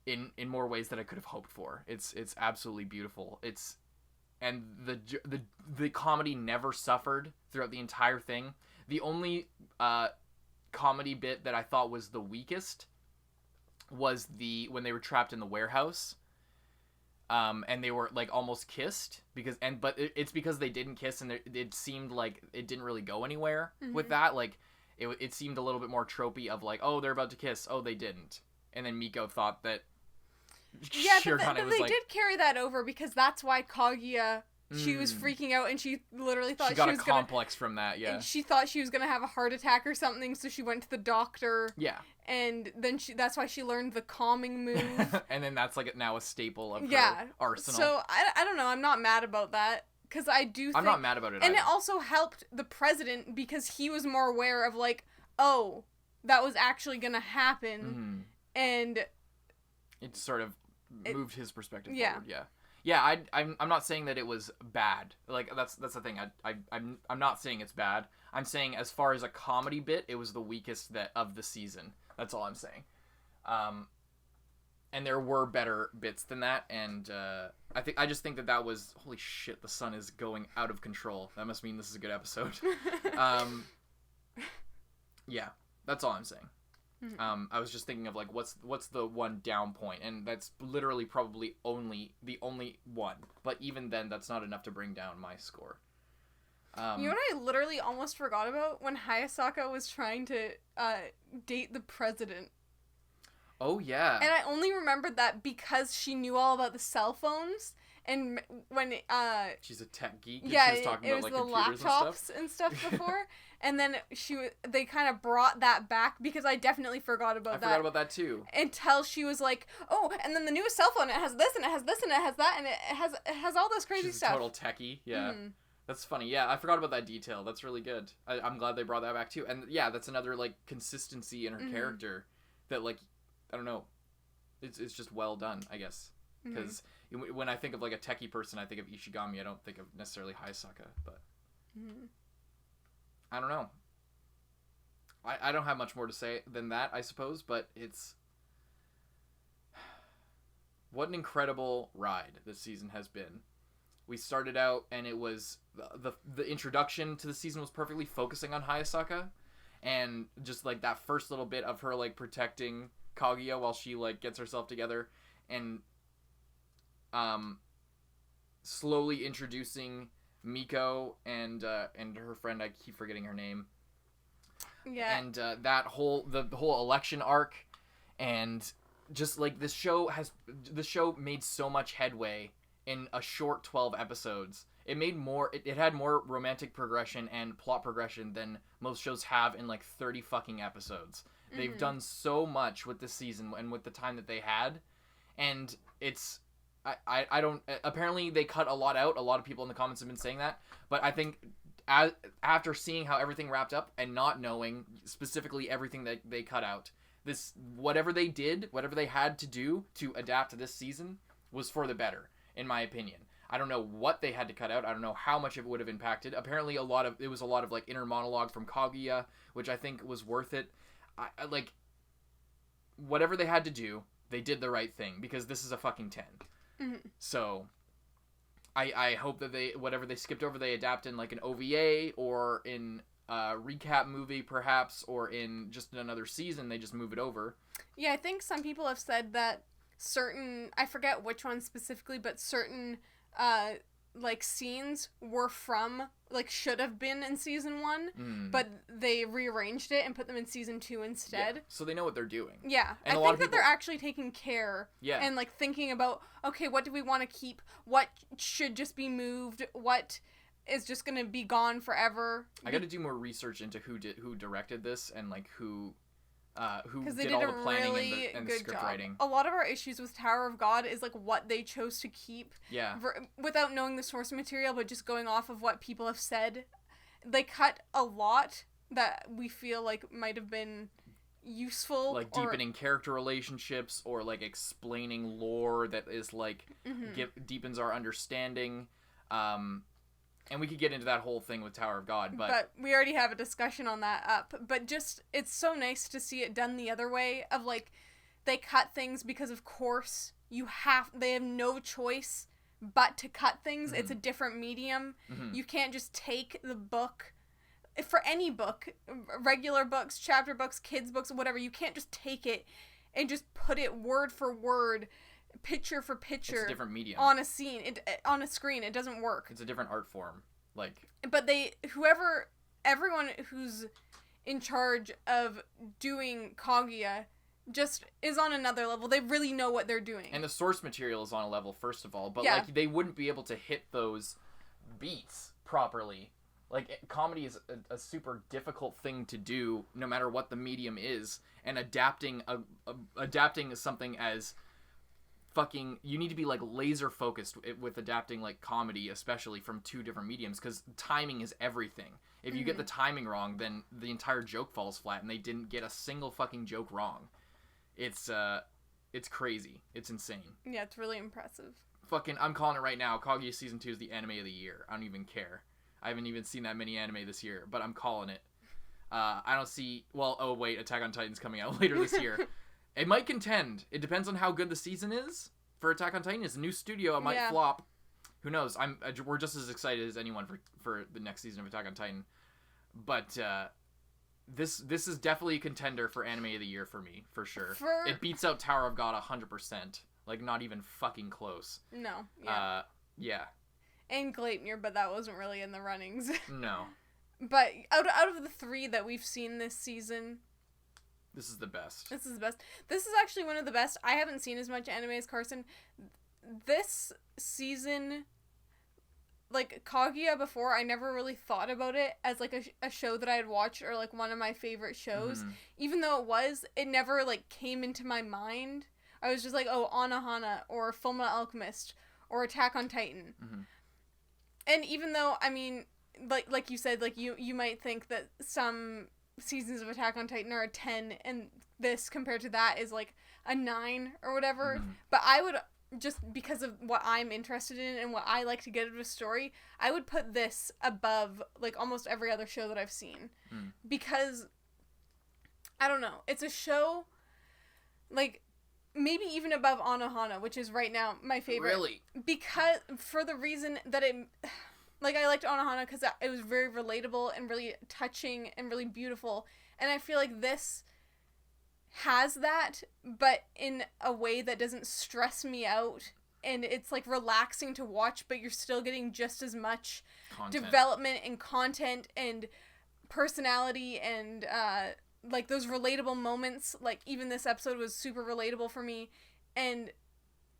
[SPEAKER 1] in more ways that I could have hoped for. It's absolutely beautiful. And the comedy never suffered throughout the entire thing. The only comedy bit that I thought was the weakest was when they were trapped in the warehouse, and they were like almost kissed but it's because they didn't kiss, and it seemed like it didn't really go anywhere with that. Like it seemed a little bit more tropey of like, oh, they're about to kiss, oh, they didn't, and then Miko thought that.
[SPEAKER 2] Yeah, but they did carry that over, because that's why Kaguya, she was freaking out, and she literally thought she got a complex
[SPEAKER 1] from that, yeah.
[SPEAKER 2] And she thought she was going to have a heart attack or something, so she went to the doctor.
[SPEAKER 1] Yeah.
[SPEAKER 2] And then that's why she learned the calming move.
[SPEAKER 1] And then that's like now a staple of her arsenal.
[SPEAKER 2] So I don't know, I'm not mad about that, because I do think...
[SPEAKER 1] I'm not mad about it
[SPEAKER 2] And
[SPEAKER 1] either.
[SPEAKER 2] it also helped the president, because he was more aware of like, oh, that was actually going to happen, and...
[SPEAKER 1] It sort of moved his perspective forward. Yeah. I'm not saying that it was bad. Like that's the thing. I'm not saying it's bad. I'm saying as far as a comedy bit, it was the weakest of the season. That's all I'm saying. And there were better bits than that. And I just think that was, holy shit, the sun is going out of control. That must mean this is a good episode. Yeah, that's all I'm saying. I was just thinking of like what's the one down point, and that's literally probably the only one. But even then, that's not enough to bring down my score.
[SPEAKER 2] You know what I literally almost forgot about? When Hayasaka was trying to date the president.
[SPEAKER 1] Oh yeah.
[SPEAKER 2] And I only remembered that because she knew all about the cell phones. And when
[SPEAKER 1] she's a tech geek.
[SPEAKER 2] Yeah,
[SPEAKER 1] she was talking about, like,
[SPEAKER 2] the
[SPEAKER 1] laptops
[SPEAKER 2] and stuff before. And then they kind of brought that back, because I definitely forgot about that.
[SPEAKER 1] I forgot about that too.
[SPEAKER 2] Until she was like, oh, and then the newest cell phone, it has this, and it has this, and it has that, and it has all this crazy stuff.
[SPEAKER 1] She's a total techie, yeah. That's funny. Yeah, I forgot about that detail. That's really good. I'm glad they brought that back too. And yeah, that's another like consistency in her character that, like, I don't know, it's just well done, I guess. Because when I think of like a techie person, I think of Ishigami. I don't think of necessarily Hayasaka, but I don't know. I don't have much more to say than that, I suppose, but it's... What an incredible ride this season has been. We started out, and it was... The introduction to the season was perfectly focusing on Hayasaka, and just, like, that first little bit of her, like, protecting Kaguya while she, like, gets herself together, and slowly introducing Miko and her friend, I keep forgetting her name.
[SPEAKER 2] Yeah.
[SPEAKER 1] And that whole the whole election arc, and just like this show made so much headway in a short 12 episodes. It had more romantic progression and plot progression than most shows have in like 30 fucking episodes. Mm-hmm. They've done so much with this season and with the time that they had, and it's I don't, apparently they cut a lot out. A lot of people in the comments have been saying that, but I think after seeing how everything wrapped up and not knowing specifically everything that they cut out, this, whatever they had to do to adapt to this season was for the better, in my opinion. I don't know what they had to cut out. I don't know how much it would have impacted. Apparently it was a lot of like inner monologue from Kaguya, which I think was worth it. I like, whatever they had to do, they did the right thing, because this is a fucking 10. Mm-hmm. So I hope that whatever they skipped over, they adapt in like an OVA or in a recap movie perhaps, or in just another season they just move it over.
[SPEAKER 2] Yeah, I think some people have said that certain, I forget which one specifically, but certain like scenes were from, like, should have been in season 1, but they rearranged it and put them in season 2 instead.
[SPEAKER 1] Yeah, so they know what they're doing.
[SPEAKER 2] Yeah, and I think that they're actually taking care, and like thinking about, okay, what do we want to keep? What should just be moved? What is just gonna be gone forever?
[SPEAKER 1] I got to do more research into who directed this and like who did all the planning
[SPEAKER 2] really
[SPEAKER 1] and the script writing.
[SPEAKER 2] A lot of our issues with Tower of God is like what they chose to keep.
[SPEAKER 1] Yeah.
[SPEAKER 2] Without knowing the source material, but just going off of what people have said. They cut a lot that we feel like might have been useful.
[SPEAKER 1] Like deepening character relationships, or like explaining lore that is like deepens our understanding. And we could get into that whole thing with Tower of God, but
[SPEAKER 2] we already have a discussion on that up. But just, it's so nice to see it done the other way, of like, they cut things because of course they have no choice but to cut things. It's a different medium. You can't just take the book, for any book, regular books, chapter books, kids books, whatever, you can't just take it and just put it word for word, picture for picture,
[SPEAKER 1] it's a different medium
[SPEAKER 2] on a scene, on a screen. It doesn't work.
[SPEAKER 1] It's a different art form, like.
[SPEAKER 2] But everyone who's in charge of doing Kaguya just is on another level. They really know what they're doing,
[SPEAKER 1] and the source material is on a level, first of all, but like they wouldn't be able to hit those beats properly. Like, comedy is a super difficult thing to do, no matter what the medium is, and adapting something as fucking, you need to be like laser focused with adapting like comedy, especially from two different mediums, because timing is everything. If you get the timing wrong, then the entire joke falls flat, and they didn't get a single fucking joke wrong. It's crazy. It's insane.
[SPEAKER 2] Yeah, it's really impressive.
[SPEAKER 1] Fucking, I'm calling it right now. Kaguya season 2 is the anime of the year. I don't even care. I haven't even seen that many anime this year, but I'm calling it. I don't see, Attack on Titan's coming out later this year. It might contend. It depends on how good the season is for Attack on Titan. It's a new studio. It might flop. Who knows? We're just as excited as anyone for the next season of Attack on Titan. But this is definitely a contender for anime of the year for me, for sure. It beats out Tower of God 100%. Like, not even fucking close.
[SPEAKER 2] No. Yeah.
[SPEAKER 1] Yeah.
[SPEAKER 2] And Gleipnir, but that wasn't really in the runnings.
[SPEAKER 1] No.
[SPEAKER 2] But out of the 3 that we've seen this season,
[SPEAKER 1] this is the best.
[SPEAKER 2] This is the best. This is actually one of the best. I haven't seen as much anime as Carson. This season, like, Kaguya before, I never really thought about it as, like, a show that I had watched, or, like, one of my favorite shows. Even though it never, like, came into my mind. I was just like, oh, Anohana, or Fullmetal Alchemist, or Attack on Titan. And even though, I mean, like you said, like, you might think that some seasons of Attack on Titan are a 10, and this compared to that is like a 9 or whatever, but I would, just because of what I'm interested in and what I like to get out of a story, I would put this above like almost every other show that I've seen, because I don't know. It's a show, like, maybe even above Anohana, which is right now my favorite.
[SPEAKER 1] Really?
[SPEAKER 2] Because, for the reason that it, like, I liked Anohana because it was very relatable and really touching and really beautiful. And I feel like this has that, but in a way that doesn't stress me out. And it's, like, relaxing to watch, but you're still getting just as much development and content and personality and, like, those relatable moments. Like, even this episode was super relatable for me. And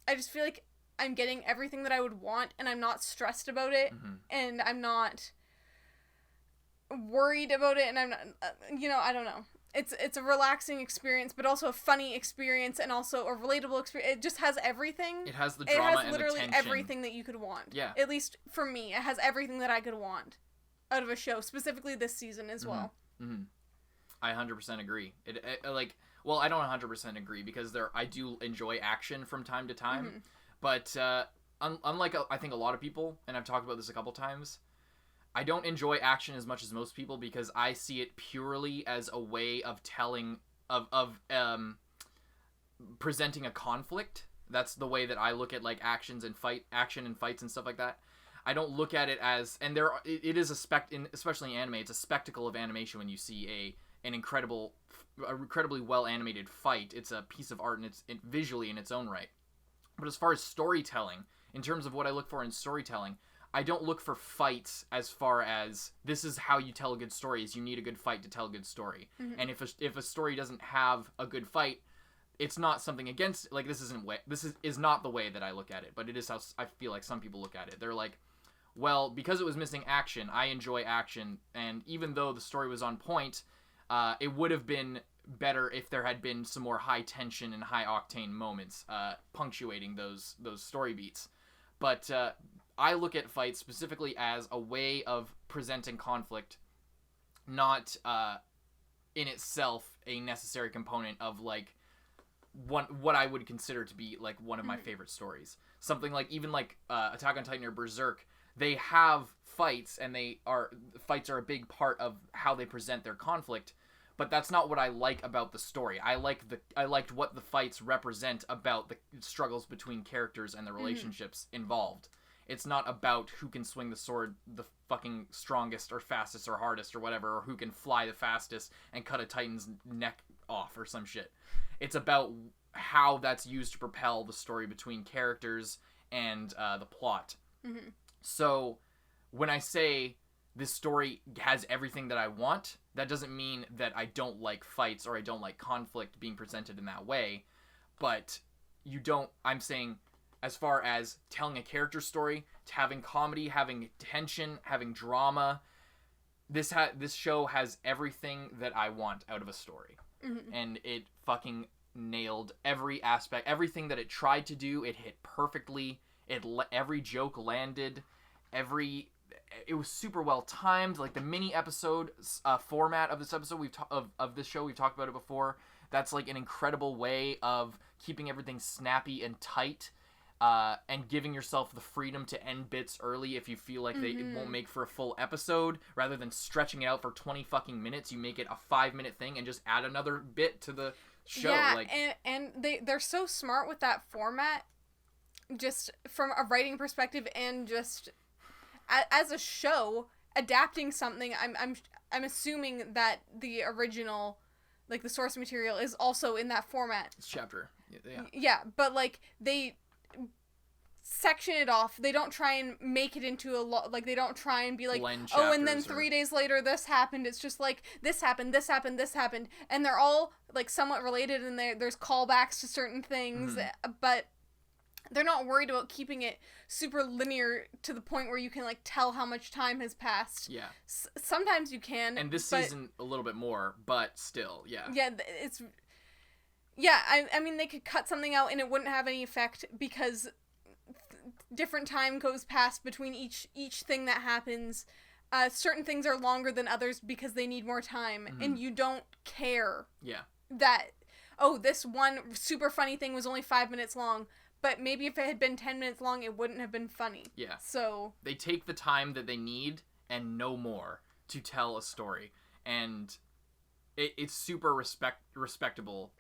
[SPEAKER 2] I just feel like I'm getting everything that I would want, and I'm not stressed about it.
[SPEAKER 1] Mm-hmm.
[SPEAKER 2] And I'm not worried about it, and I'm not, I don't know. It's a relaxing experience, but also a funny experience, and also a relatable experience. It just has everything.
[SPEAKER 1] It has the drama and the tension. It has
[SPEAKER 2] literally everything that you could want.
[SPEAKER 1] Yeah.
[SPEAKER 2] At least for me, it has everything that I could want out of a show, specifically this season as well.
[SPEAKER 1] Mm-hmm. I 100% agree. Well, I don't 100% agree because I do enjoy action from time to time, but unlike I think a lot of people, and I've talked about this a couple times, I don't enjoy action as much as most people because I see it purely as a way of telling of presenting a conflict. That's the way that I look at, like, action and fights and stuff like that. I don't look at it as, and it is especially in anime, it's a spectacle of animation when you see an incredibly well animated fight. It's a piece of art and it's visually in its own right. But as far as storytelling, in terms of what I look for in storytelling, I don't look for fights as far as this is how you tell a good story, is you need a good fight to tell a good story. Mm-hmm. And if a story doesn't have a good fight, it's not something against, like, this is not the way that I look at it, but it is how I feel like some people look at it. They're like, well, because it was missing action, I enjoy action, and even though the story was on point, it would have been better if there had been some more high tension and high octane moments punctuating those story beats. But I look at fights specifically as a way of presenting conflict, not in itself a necessary component of, like, what I would consider to be, like, one of my favorite stories. Something like, even like Attack on Titan or Berserk, they have fights, and fights are a big part of how they present their conflict. But that's not what I like about the story. I liked what the fights represent about the struggles between characters and the relationships involved. It's not about who can swing the sword the fucking strongest or fastest or hardest or whatever, or who can fly the fastest and cut a Titan's neck off or some shit. It's about how that's used to propel the story between characters and the plot. Mm-hmm. So when I say this story has everything that I want, that doesn't mean that I don't like fights or I don't like conflict being presented in that way. But I'm saying, as far as telling a character story, having comedy, having tension, having drama, this show has everything that I want out of a story. Mm-hmm. And it fucking nailed every aspect. Everything that it tried to do, it hit perfectly. Every joke landed. It was super well timed. Like, the mini episode format of this episode, of this show, we've talked about it before. That's, like, an incredible way of keeping everything snappy and tight, and giving yourself the freedom to end bits early if you feel like it won't make for a full episode. Rather than stretching it out for 20 fucking minutes, you make it a 5-minute thing and just add another bit to the show.
[SPEAKER 2] Yeah, and they're so smart with that format, just from a writing perspective, and just as a show adapting something. I'm assuming that the original, like, the source material is also in that format.
[SPEAKER 1] It's chapter. Yeah.
[SPEAKER 2] Yeah, but, like, they section it off. They don't try and make it into a lot. Like, they don't try and be like, oh, and then 3 days later this happened. It's just like, this happened, this happened, this happened, and they're all, like, somewhat related, and there's callbacks to certain things, but they're not worried about keeping it super linear to the point where you can, like, tell how much time has passed.
[SPEAKER 1] Yeah.
[SPEAKER 2] Sometimes you can.
[SPEAKER 1] And this season a little bit more, but still, yeah.
[SPEAKER 2] Yeah, it's... Yeah, I mean, they could cut something out and it wouldn't have any effect because different time goes past between each thing that happens. Certain things are longer than others because they need more time, and you don't care.
[SPEAKER 1] Yeah.
[SPEAKER 2] That, oh, this one super funny thing was only 5 minutes long, but maybe if it had been 10 minutes long, it wouldn't have been funny.
[SPEAKER 1] Yeah.
[SPEAKER 2] So
[SPEAKER 1] they take the time that they need and no more to tell a story, and it's super respectable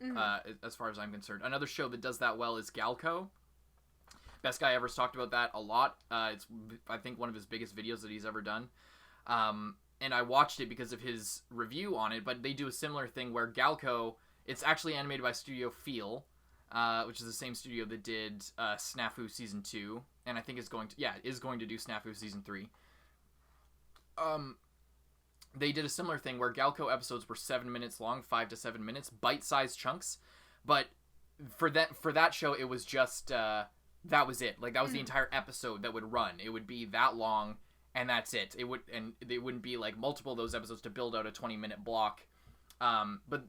[SPEAKER 1] as far as I'm concerned. Another show that does that well is Galco. Best Guy Ever's talked about that a lot. It's, I think, one of his biggest videos that he's ever done. And I watched it because of his review on it, but they do a similar thing where Galco, it's actually animated by Studio Feel, which is the same studio that did Snafu Season 2, and I think is going to do Snafu Season 3. They did a similar thing where Galco episodes were 7 minutes long, 5 to 7 minutes, bite-sized chunks, but for that show, it was just, that was it. Like, that was the entire episode that would run. It would be that long, and that's it. It wouldn't be like multiple of those episodes to build out a 20-minute block. But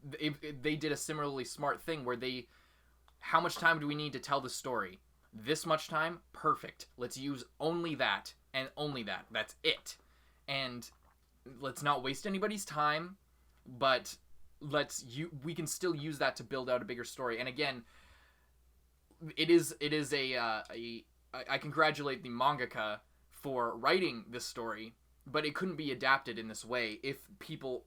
[SPEAKER 1] they did a similarly smart thing where how much time do we need to tell the story? This much time? Perfect. Let's use only that and only that. That's it. And let's not waste anybody's time, but we can still use that to build out a bigger story. And again, it is I congratulate the mangaka for writing this story, but it couldn't be adapted in this way if people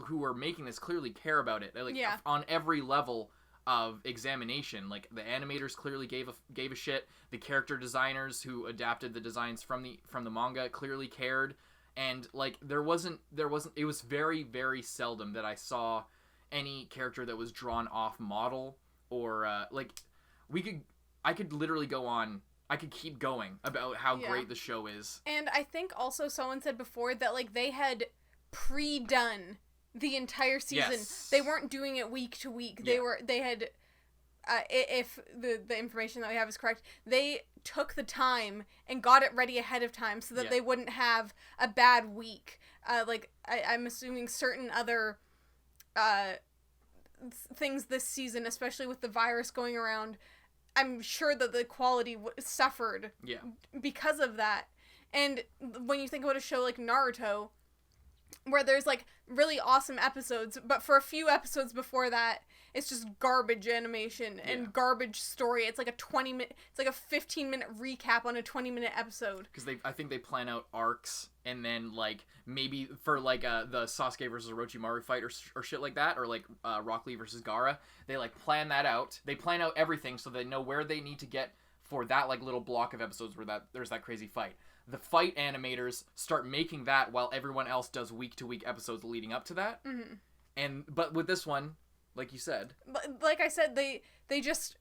[SPEAKER 1] who are making this clearly care about it, on every level of examination. Like, the animators clearly gave a shit. The character designers who adapted the designs from the manga clearly cared, and like it was very, very seldom that I saw any character that was drawn off model, or I could literally go on. I could keep going about how great the show is. And
[SPEAKER 2] I think also someone said before that, like, they had pre-done the entire season. Yes. They weren't doing it week to week. They had, if the information that we have is correct, they took the time and got it ready ahead of time so that they wouldn't have a bad week. I'm assuming certain other things this season, especially with the virus going around, I'm sure that the quality suffered because of that. And when you think about a show like Naruto, where there's like really awesome episodes, but for a few episodes before that, it's just garbage animation and garbage story. It's like a 15-minute recap on a 20-minute episode.
[SPEAKER 1] Because I think they plan out arcs, and then like maybe for like the Sasuke versus Orochimaru fight or shit like that, or like Rock Lee versus Gaara, they like plan that out. They plan out everything so they know where they need to get for that like little block of episodes where there's that crazy fight. The fight animators start making that while everyone else does week-to-week episodes leading up to that. Mm-hmm. But with this one, like you said,
[SPEAKER 2] like I said, they just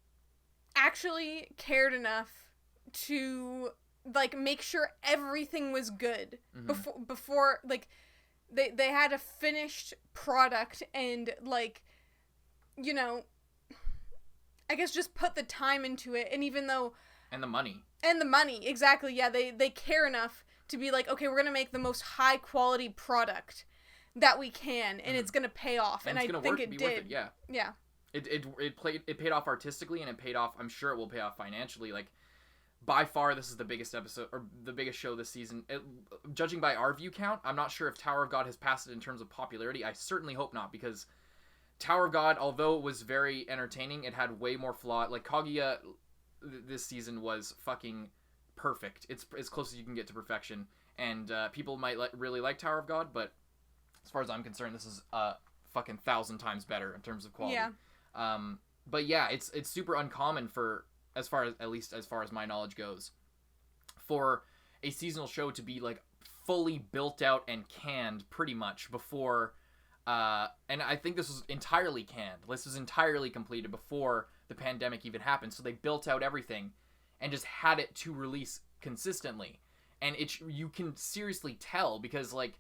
[SPEAKER 2] actually cared enough to like make sure everything was good before like they had a finished product, and like, you know, I guess just put the time into it. And even though
[SPEAKER 1] and the money, exactly,
[SPEAKER 2] they care enough to be like, okay, we're gonna make the most high quality product that we can, and it's gonna pay off, and I think it did. Yeah.
[SPEAKER 1] It paid off artistically, and it paid off. I'm sure it will pay off financially. Like, by far, this is the biggest episode or the biggest show this season. Judging by our view count, I'm not sure if Tower of God has passed it in terms of popularity. I certainly hope not, because Tower of God, although it was very entertaining, it had way more flaw. Like, Kaguya this season was fucking perfect. It's as close as you can get to perfection, and people might really like Tower of God, but as far as I'm concerned, this is fucking 1,000 times better in terms of quality. Yeah. But yeah, it's super uncommon for, as far as my knowledge goes, for a seasonal show to be like fully built out and canned pretty much before. And I think this was entirely canned. This was entirely completed before the pandemic even happened. So they built out everything and just had it to release consistently. And you can seriously tell, because like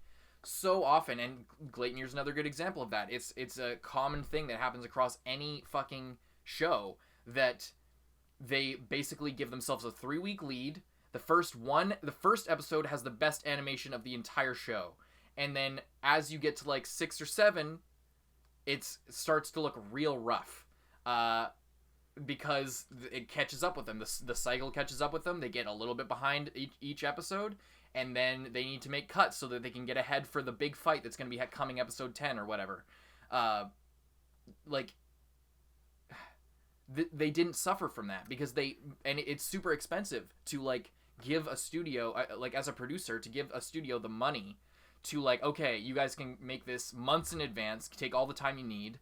[SPEAKER 1] so often, and Gleipnir's another good example of that. It's a common thing that happens across any fucking show, that they basically give themselves a 3-week lead. The first episode has the best animation of the entire show. And then as you get to like 6 or 7, it starts to look real rough. Because it catches up with them. The cycle catches up with them. They get a little bit behind each episode. And then they need to make cuts so that they can get ahead for the big fight that's going to be coming episode 10 or whatever. They didn't suffer from that, because it's super expensive to like give a studio, like as a producer, to give a studio the money to like, okay, you guys can make this months in advance, take all the time you need.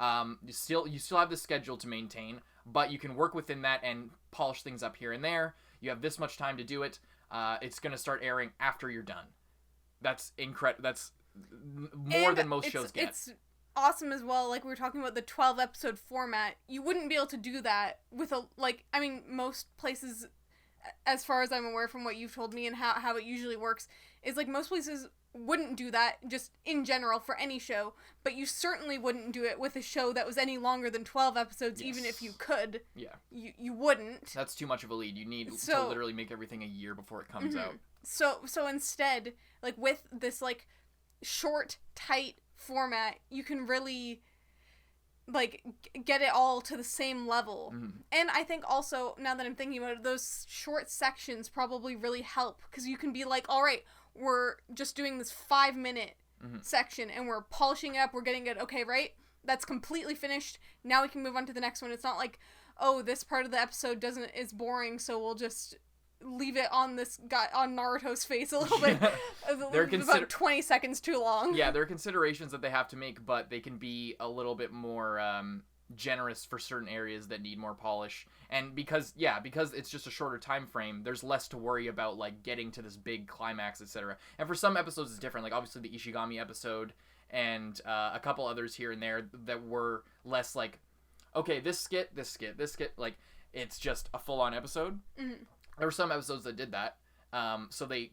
[SPEAKER 1] You still have the schedule to maintain, but you can work within that and polish things up here and there. You have this much time to do it. It's going to start airing after you're done. That's incredible. That's more than most shows get.
[SPEAKER 2] It's awesome as well. Like we were talking about the 12 episode format. You wouldn't be able to do that with most places, as far as I'm aware from what you've told me and how it usually works, is like most places wouldn't do that just in general for any show, but you certainly wouldn't do it with a show that was any longer than 12 episodes. Yes. Even if you could. Yeah. You wouldn't.
[SPEAKER 1] That's too much of a lead. You need to literally make everything a year before it comes out.
[SPEAKER 2] So instead, like with this like short, tight format, you can really like get it all to the same level. And I think also, now that I'm thinking about it, those short sections probably really help, because you can be like, all right, we're just doing this 5-minute section and we're polishing it up, we're getting it okay, right? That's completely finished. Now we can move on to the next one. It's not like, oh, this part of the episode is boring, so we'll just leave it on this guy, on Naruto's face a little bit. About 20 seconds too long.
[SPEAKER 1] Yeah, there are considerations that they have to make, but they can be a little bit more generous for certain areas that need more polish. And because it's just a shorter time frame, there's less to worry about, like getting to this big climax, etc. And for some episodes it's different, like obviously the Ishigami episode and a couple others here and there that were less like, okay, this skit, like it's just a full-on episode. There were some episodes that did that, so they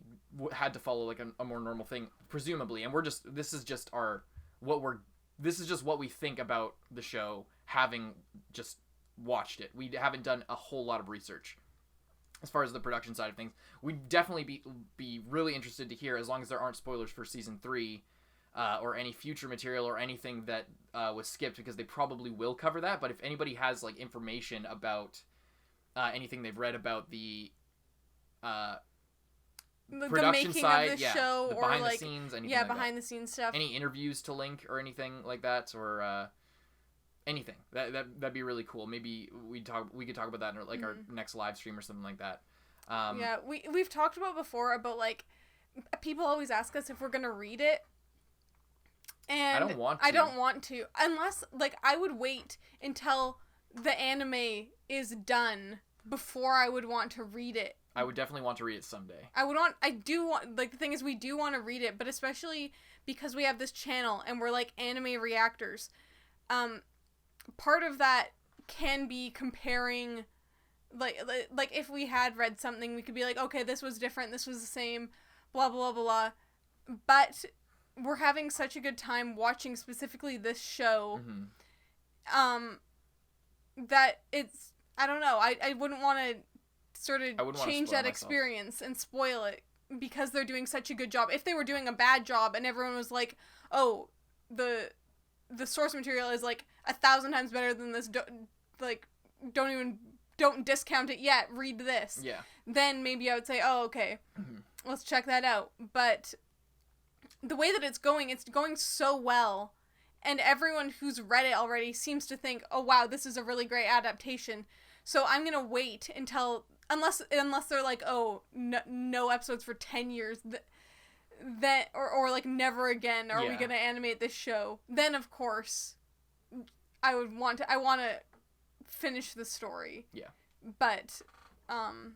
[SPEAKER 1] had to follow like a more normal thing, presumably. And this is just what we think about the show, having just watched it. We haven't done a whole lot of research as far as the production side of things. We'd definitely be really interested to hear, as long as there aren't spoilers for season 3 or any future material or anything that was skipped, because they probably will cover that. But if anybody has like information about anything they've read about the production side,
[SPEAKER 2] of the show,
[SPEAKER 1] the
[SPEAKER 2] or
[SPEAKER 1] behind
[SPEAKER 2] like
[SPEAKER 1] the scenes, anything like
[SPEAKER 2] behind
[SPEAKER 1] that.
[SPEAKER 2] the scenes stuff,
[SPEAKER 1] any interviews to link or anything like that, or anything that'd be really cool. Maybe we could talk about that in like our next live stream or something like that.
[SPEAKER 2] We've talked about before about like, people always ask us if we're gonna read it, and I don't want to unless like I would wait until the anime is done before I would want to read it.
[SPEAKER 1] I would definitely want to read it someday.
[SPEAKER 2] The thing is, we do want to read it, but especially because we have this channel and we're like anime reactors, part of that can be comparing, like if we had read something, we could be like, okay, this was different, this was the same, blah, blah, blah, blah, but we're having such a good time watching specifically this show, that it's, I don't know, I wouldn't want to sort of change that experience and spoil it because they're doing such a good job. If they were doing a bad job and everyone was like, oh, the source material is like 1,000 times better than this, don't discount it yet, read this. Yeah. Then maybe I would say, oh, okay, let's check that out. But the way that it's going so well, and everyone who's read it already seems to think, oh wow, this is a really great adaptation. So I'm gonna wait until, unless they're like, oh, no episodes for 10 years, that or like never again are we gonna animate this show. Then of course, I want to finish the story. Yeah. But I'm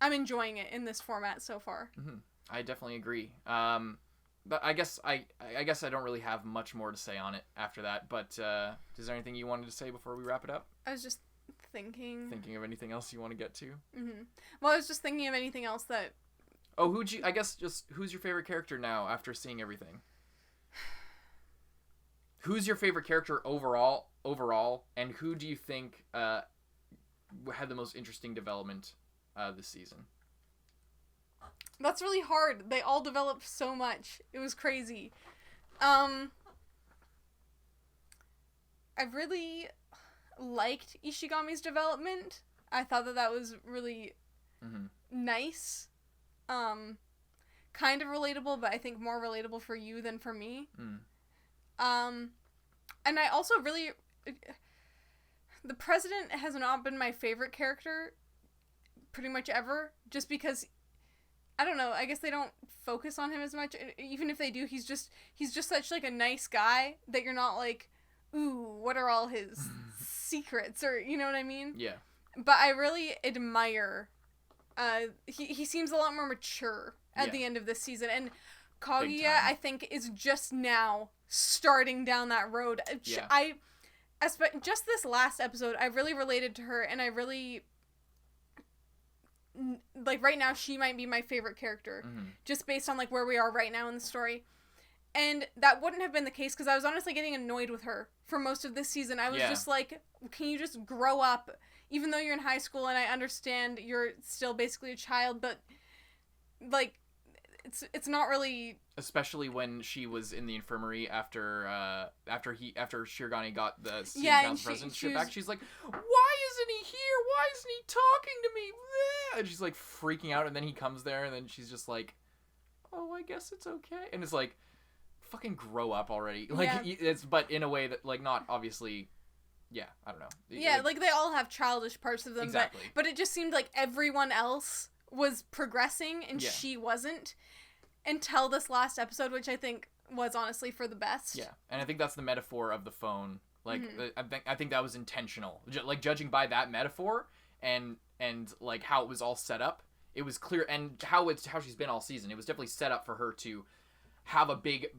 [SPEAKER 2] enjoying it in this format so far.
[SPEAKER 1] I definitely agree. But I guess I don't really have much more to say on it after that. But is there anything you wanted to say before we wrap it up?
[SPEAKER 2] I was just thinking
[SPEAKER 1] of anything else you want to get to.
[SPEAKER 2] Well, I was just thinking of anything else that.
[SPEAKER 1] Oh, who's your favorite character now after seeing everything? Who's your favorite character overall, and who do you think had the most interesting development this season?
[SPEAKER 2] That's really hard. They all developed so much. It was crazy. I really liked Ishigami's development. I thought that was really nice. Kind of relatable, but I think more relatable for you than for me. And I also really... The President has not been my favorite character pretty much ever, just because I don't know, I guess they don't focus on him as much. Even if they do, he's just such, like, a nice guy that you're not like, ooh, what are all his secrets, or, you know what I mean?
[SPEAKER 1] Yeah.
[SPEAKER 2] But I really admire, he seems a lot more mature at the end of this season, and Kaguya, I think, is just now starting down that road.
[SPEAKER 1] Yeah.
[SPEAKER 2] Just this last episode, I really related to her, and I really, like, right now, she might be my favorite character, just based on, like, where we are right now in the story. And that wouldn't have been the case, because I was honestly getting annoyed with her for most of this season. I was just like, can you just grow up? Even though you're in high school, and I understand you're still basically a child, but, like, it's not really...
[SPEAKER 1] Especially when she was in the infirmary after Shirogane got the student council presidentship back. She's like, why isn't he here? Why isn't he talking to me? And she's like freaking out, and then he comes there, and then she's just like, oh, I guess it's okay. And it's like, fucking grow up already. Like, but in a way that, like, not obviously... Yeah, I don't know.
[SPEAKER 2] Yeah, like they all have childish parts of them.
[SPEAKER 1] Exactly.
[SPEAKER 2] But it just seemed like everyone else was progressing and she wasn't until this last episode, which I think was honestly for the best.
[SPEAKER 1] Yeah, and I think that's the metaphor of the phone. Like, I think that was intentional. Like, judging by that metaphor and like how it was all set up, it was clear, and how she's been all season. It was definitely set up for her to have a big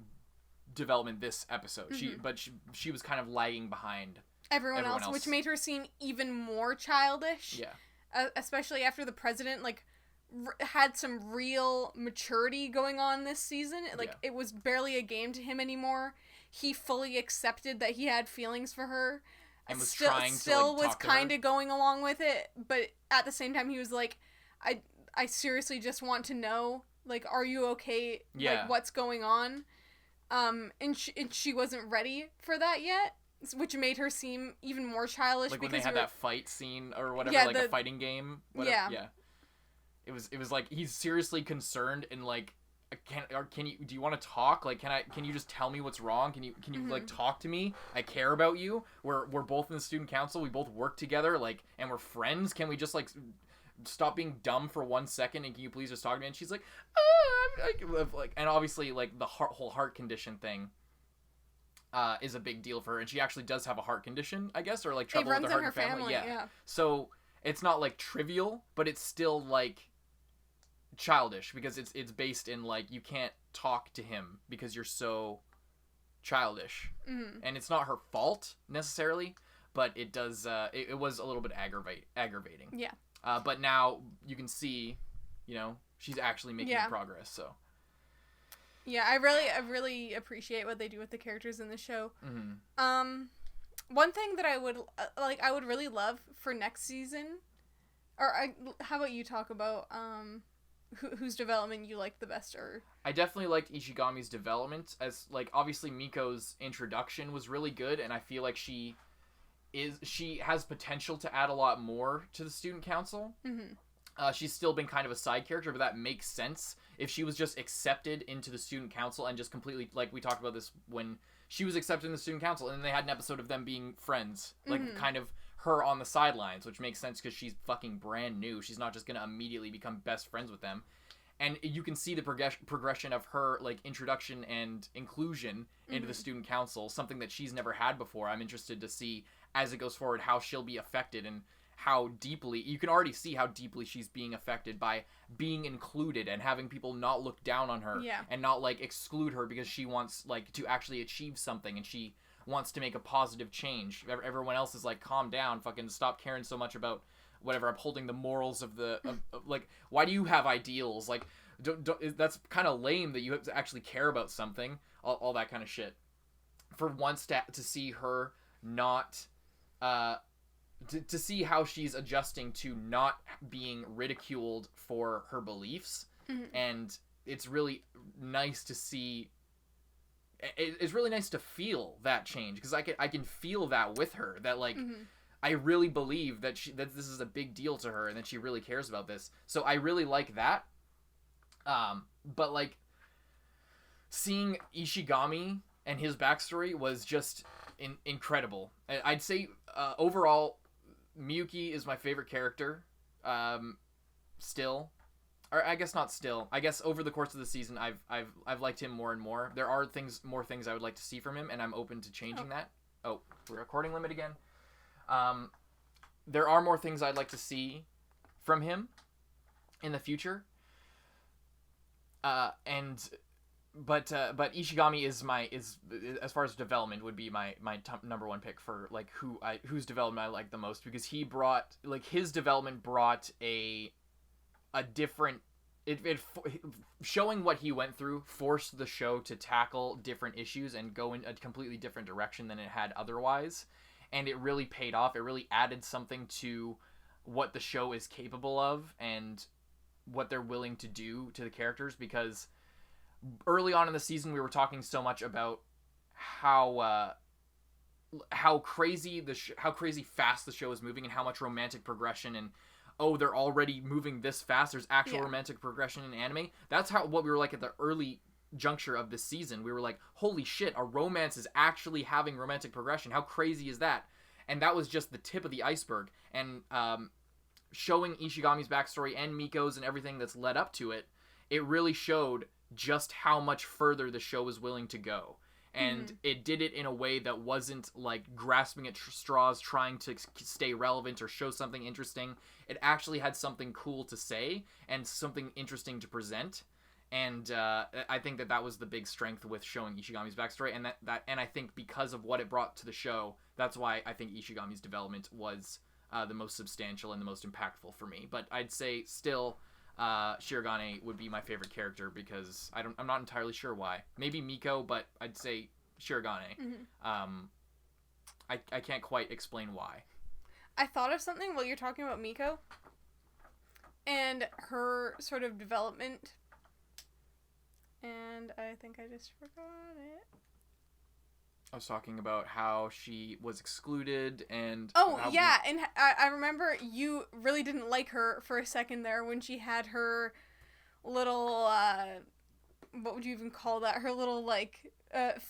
[SPEAKER 1] development this episode. She was kind of lagging behind everyone else,
[SPEAKER 2] which made her seem even more childish.
[SPEAKER 1] Yeah.
[SPEAKER 2] Especially after the president, like, had some real maturity going on this season. Like, it was barely a game to him anymore. He fully accepted that he had feelings for her.
[SPEAKER 1] And was
[SPEAKER 2] still was kind of going along with it, but at the same time, he was like, I seriously just want to know, like, are you okay?
[SPEAKER 1] Yeah.
[SPEAKER 2] Like, what's going on? And she wasn't ready for that yet. Which made her seem even more childish.
[SPEAKER 1] Like
[SPEAKER 2] because
[SPEAKER 1] when they had that fight scene or whatever, a fighting game. Whatever. Yeah. It was like, he's seriously concerned and like, do you want to talk? Like, can you just tell me what's wrong? Can you like talk to me? I care about you. We're both in the student council. We both work together. Like, and we're friends. Can we just like stop being dumb for 1 second? And can you please just talk to me? And she's like, and obviously like the whole heart condition thing. Is a big deal for her, and she actually does have a heart condition, I guess, or like trouble with her heart and family. Yeah. So it's not like trivial, but it's still like childish because it's based in like you can't talk to him because you're so childish, and it's not her fault necessarily, but it does. It was a little bit aggravating.
[SPEAKER 2] Yeah.
[SPEAKER 1] But now you can see, she's actually making progress. So.
[SPEAKER 2] Yeah, I really appreciate what they do with the characters in the show. One thing that I would really love for next season, how about you talk about whose development you liked the best? Or
[SPEAKER 1] I definitely liked Ishigami's development, as like obviously Miko's introduction was really good, and I feel like she has potential to add a lot more to the student council. She's still been kind of a side character, but that makes sense if she was just accepted into the student council and just completely, like we talked about this when she was accepted in the student council, and then they had an episode of them being friends, like kind of her on the sidelines, which makes sense because she's fucking brand new. She's not just gonna immediately become best friends with them, and you can see the progression of her like introduction and inclusion into the student council, something that she's never had before. I'm interested to see as it goes forward how she'll be affected and how deeply, you can already see how deeply she's being affected by being included and having people not look down on her and not like exclude her because she wants like to actually achieve something and she wants to make a positive change. Everyone else is like, calm down, fucking stop caring so much about whatever, upholding the morals of the like, why do you have ideals? Like, don't that's kind of lame that you have to actually care about something, all that kind of shit. For once to see her not to see how she's adjusting to not being ridiculed for her beliefs, and it's really nice to see. It's really nice to feel that change because I can feel that with her, that like I really believe that this is a big deal to her and that she really cares about this. So I really like that. But like seeing Ishigami and his backstory was just incredible. I'd say overall, Miyuki is my favorite character, still. or I guess not still. I guess over the course of the season, I've liked him more and more. There are more things I would like to see from him, and I'm open to changing that. Oh, recording limit again. There are more things I'd like to see from him in the future. But Ishigami is as far as development would be my number one pick for like whose development I like the most, because he brought like his development brought a different showing what he went through forced the show to tackle different issues and go in a completely different direction than it had otherwise, and it really paid off. It really added something to what the show is capable of and what they're willing to do to the characters, because early on in the season we were talking so much about how crazy fast the show is moving and how much romantic progression and they're already moving this fast. There's actual romantic progression in anime. That's what we were like at the early juncture of this season. We were like, holy shit, a romance is actually having romantic progression. How crazy is that? And that was just the tip of the iceberg. And showing Ishigami's backstory and Miko's and everything that's led up to it, it really showed just how much further the show was willing to go. And it did it in a way that wasn't like grasping at straws, trying to stay relevant or show something interesting. It actually had something cool to say and something interesting to present. And I think that was the big strength with showing Ishigami's backstory. And and I think because of what it brought to the show, that's why I think Ishigami's development was the most substantial and the most impactful for me. But I'd say still Shirogane would be my favorite character, because I'm not entirely sure why. Maybe Miko, but I'd say Shirogane. I can't quite explain why.
[SPEAKER 2] I thought of something while you're talking about Miko and her sort of development, and I think I just forgot it.
[SPEAKER 1] I was talking about how she was excluded and...
[SPEAKER 2] and I remember you really didn't like her for a second there when she had her little, what would you even call that? Her little, like,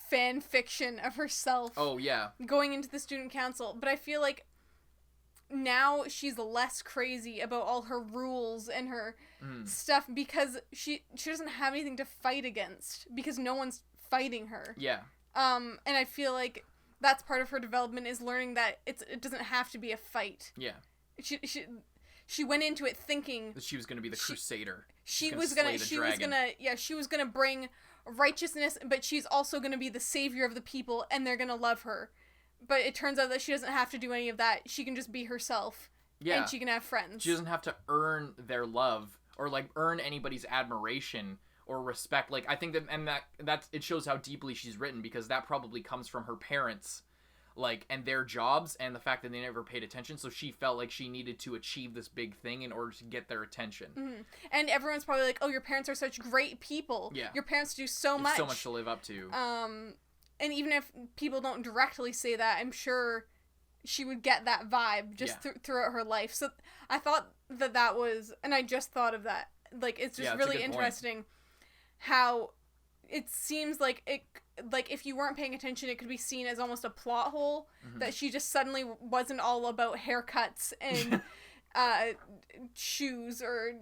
[SPEAKER 2] fan fiction of herself.
[SPEAKER 1] Oh, yeah.
[SPEAKER 2] Going into the student council. But I feel like now she's less crazy about all her rules and her stuff, because she doesn't have anything to fight against, because no one's fighting her.
[SPEAKER 1] Yeah.
[SPEAKER 2] And I feel like that's part of her development, is learning that it doesn't have to be Fight.
[SPEAKER 1] Yeah.
[SPEAKER 2] She went into it thinking
[SPEAKER 1] that she was going to be the crusader.
[SPEAKER 2] She was gonna bring righteousness, but she's also gonna be the savior of the people, and they're gonna love her. But it turns out that she doesn't have to do any of that. She can just be herself. Yeah. And she can have friends.
[SPEAKER 1] She doesn't have to earn their love or like earn anybody's admiration or respect. Like, I think that it shows how deeply she's written, because that probably comes from her parents, like, and their jobs and the fact that they never paid attention. So she felt like she needed to achieve this big thing in order to get their attention. Mm-hmm.
[SPEAKER 2] And everyone's probably like, oh, your parents are such great people. Yeah. Your parents do so much.
[SPEAKER 1] So much to live up to.
[SPEAKER 2] And even if people don't directly say that, I'm sure she would get that vibe just throughout her life. So I thought that was, and I just thought of that. Like, it's just really interesting how it seems like if you weren't paying attention, it could be seen as almost a plot hole, that she just suddenly wasn't all about haircuts and shoes or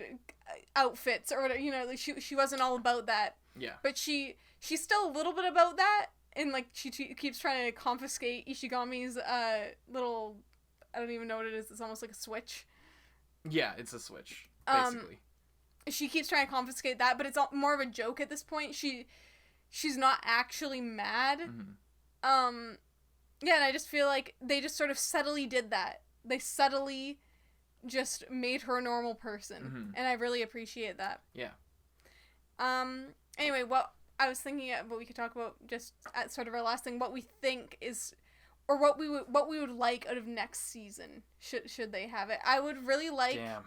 [SPEAKER 2] outfits or whatever, like she wasn't all about that.
[SPEAKER 1] Yeah.
[SPEAKER 2] But she's still a little bit about that, and like she keeps trying to confiscate Ishigami's little, I don't even know what it is. It's almost like a switch.
[SPEAKER 1] Yeah, it's a switch, basically.
[SPEAKER 2] She keeps trying to confiscate that, but it's more of a joke at this point. She's not actually mad. Yeah, and I just feel like they just sort of subtly did that. They subtly just made her a normal person, and I really appreciate that.
[SPEAKER 1] Yeah.
[SPEAKER 2] Anyway, what I was thinking of, what we could talk about just at sort of our last thing, what we think is, or what we would like out of next season, should they have it. I would really like...
[SPEAKER 1] Damn.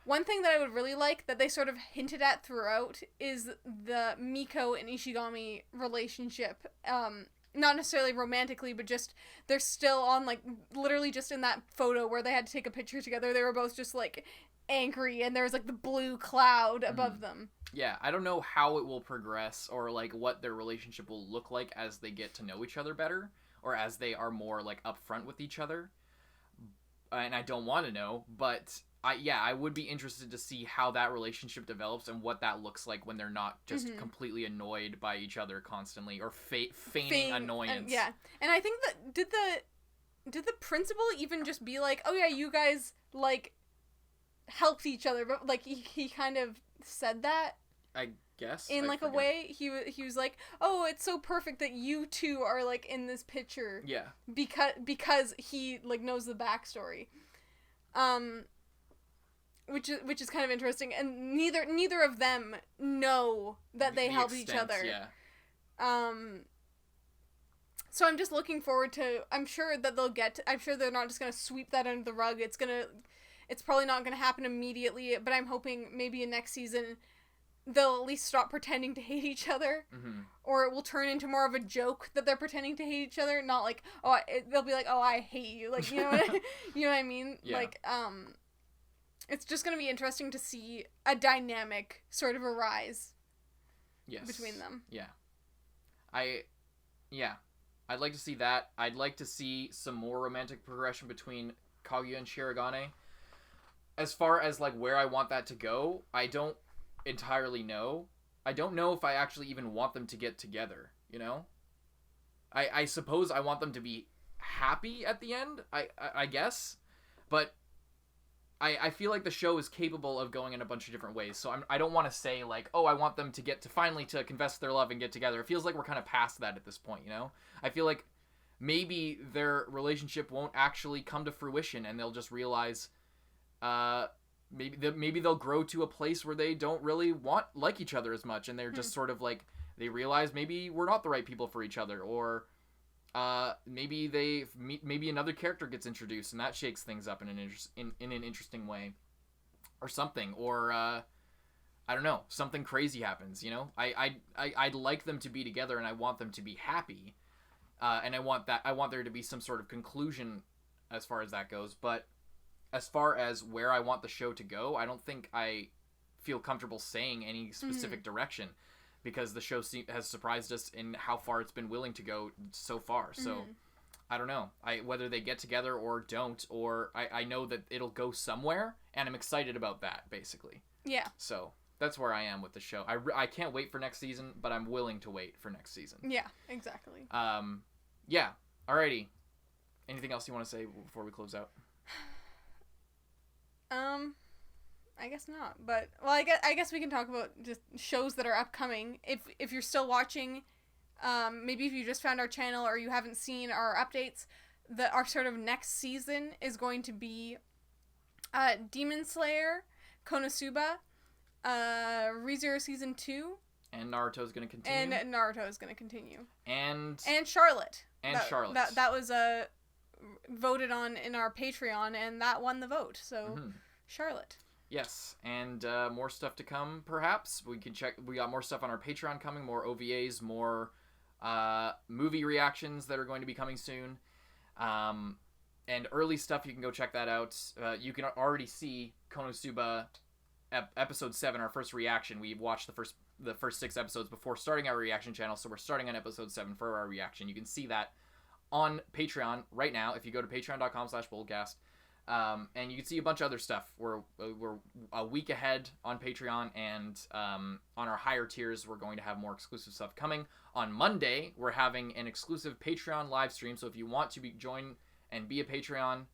[SPEAKER 2] One thing that I would really like that they sort of hinted at throughout is the Miko and Ishigami relationship. Not necessarily romantically, but just they're still on, like, literally just in that photo where they had to take a picture together. They were both just, like, angry, and there was, like, the blue cloud above them.
[SPEAKER 1] Yeah, I don't know how it will progress or, like, what their relationship will look like as they get to know each other better, or as they are more, like, upfront with each other. And I don't want to know, but I would be interested to see how that relationship develops and what that looks like when they're not just completely annoyed by each other constantly or feigning annoyance.
[SPEAKER 2] And I think that did the principal even just be like, oh yeah, you guys like helped each other, but like he kind of said that.
[SPEAKER 1] I guess
[SPEAKER 2] in like a way he was like, oh, it's so perfect that you two are like in this picture, because he like knows the backstory, which is kind of interesting, and neither of them know that they helped each other. So I'm just looking forward to, I'm sure that I'm sure they're not just gonna sweep that under the rug. It's probably not gonna happen immediately, but I'm hoping maybe in next season they'll at least stop pretending to hate each other, or it will turn into more of a joke that they're pretending to hate each other, not like, they'll be like, oh, I hate you, like, you know what I mean? Yeah. Like, it's just gonna be interesting to see a dynamic sort of arise between them.
[SPEAKER 1] I'd like to see that. I'd like to see some more romantic progression between Kaguya and Shirogane. As far as, like, where I want that to go, I don't entirely know. I don't know if I actually even want them to get together, you know? I suppose I want them to be happy at the end, I guess, but I feel like the show is capable of going in a bunch of different ways, so I don't want to say, like, oh, I want them to finally to confess their love and get together. It feels like we're kind of past that at this point, you know? I feel like maybe their relationship won't actually come to fruition, and they'll just realize, maybe they'll grow to a place where they don't really like each other as much, and they're just sort of like, they realize maybe we're not the right people for each other, or maybe maybe another character gets introduced and that shakes things up in an interesting way, or something, or I don't know, something crazy happens, you know? I'd like them to be together, and I want them to be happy, and I want there to be some sort of conclusion as far as that goes, but as far as where I want the show to go, I don't think I feel comfortable saying any specific direction, because the show has surprised us in how far it's been willing to go so far. So I don't know. Whether they get together or don't, or I know that it'll go somewhere, and I'm excited about that, basically. Yeah. So that's where I am with the show. I can't wait for next season, but I'm willing to wait for next season.
[SPEAKER 2] Yeah, exactly.
[SPEAKER 1] Yeah. Alrighty. Anything else you want to say before we close out?
[SPEAKER 2] I guess not, but, well, I guess we can talk about just shows that are upcoming. If you're still watching, maybe if you just found our channel or you haven't seen our updates, our sort of next season is going to be, Demon Slayer, Konosuba, ReZero Season 2.
[SPEAKER 1] And Naruto's gonna continue. And Charlotte.
[SPEAKER 2] That was, voted on in our Patreon, and that won the vote, so Charlotte.
[SPEAKER 1] Yes, and more stuff to come, perhaps. We got more stuff on our Patreon coming, more OVAs, more movie reactions that are going to be coming soon, and early stuff. You can go check that out. You can already see Konosuba episode 7, our first reaction. We watched the first 6 episodes before starting our reaction channel, so we're starting on episode 7 for our reaction. You can see that on Patreon right now if you go to patreon.com/boldcast. And you can see a bunch of other stuff. We're a week ahead on Patreon, and on our higher tiers, we're going to have more exclusive stuff coming. On Monday, we're having an exclusive Patreon live stream, so if you want to join and be a patron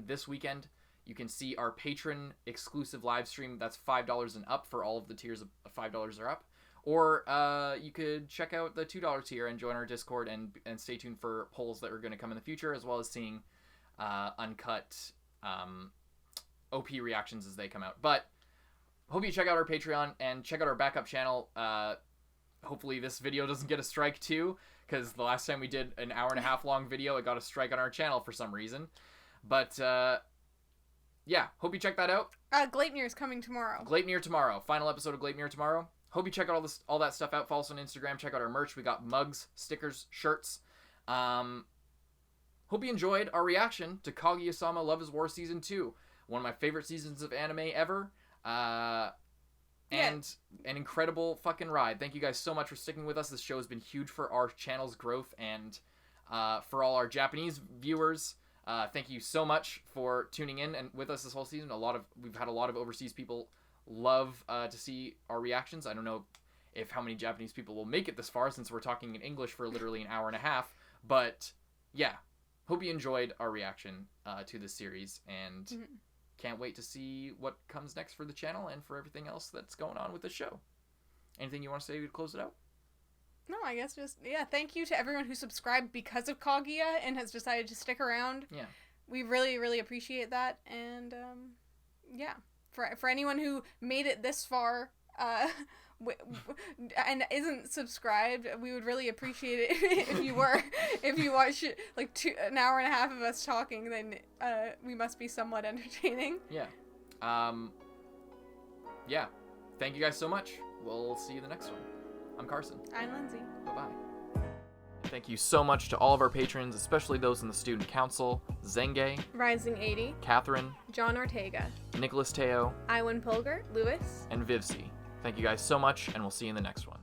[SPEAKER 1] this weekend, you can see our patron exclusive live stream. That's $5 and up for all of the tiers of $5 or up. Or you could check out the $2 tier and join our Discord and stay tuned for polls that are going to come in the future, as well as seeing uncut OP reactions as they come out. But hope you check out our Patreon and check out our backup channel. Hopefully this video doesn't get a strike too, because the last time we did an hour and a half long video, it got a strike on our channel for some reason. But yeah, hope you check that out.
[SPEAKER 2] Gleipnir is coming tomorrow.
[SPEAKER 1] Gleipnir tomorrow. Final episode of Gleipnir tomorrow. Hope you check out all that stuff out. Follow us on Instagram. Check out our merch. We got mugs, stickers, shirts. Hope you enjoyed our reaction to Kaguya-sama Love is War Season 2. One of my favorite seasons of anime ever. And an incredible fucking ride. Thank you guys so much for sticking with us. This show has been huge for our channel's growth and for all our Japanese viewers. Thank you so much for tuning in and with us this whole season. We've had a lot of overseas people love to see our reactions. I don't know if how many Japanese people will make it this far since we're talking in English for literally an hour and a half. But yeah, hope you enjoyed our reaction to this series, and can't wait to see what comes next for the channel and for everything else that's going on with the show. Anything you want to say to close it out?
[SPEAKER 2] No, I guess just, thank you to everyone who subscribed because of Kaguya and has decided to stick around.
[SPEAKER 1] Yeah.
[SPEAKER 2] We really, really appreciate that. And, for anyone who made it this far and isn't subscribed, we would really appreciate it if you were. If you watch like an hour and a half of us talking, then we must be somewhat entertaining.
[SPEAKER 1] Yeah. Yeah. Thank you guys so much. We'll see you in the next one. I'm Carson.
[SPEAKER 2] I'm Lindsay.
[SPEAKER 1] Bye-bye. Thank you so much to all of our patrons, especially those in the Student Council: Zenge,
[SPEAKER 2] Rising 80,
[SPEAKER 1] Catherine,
[SPEAKER 2] John Ortega,
[SPEAKER 1] Nicholas Teo,
[SPEAKER 2] Iwan Polgar, Lewis,
[SPEAKER 1] and Vivsi. Thank you guys so much, and we'll see you in the next one.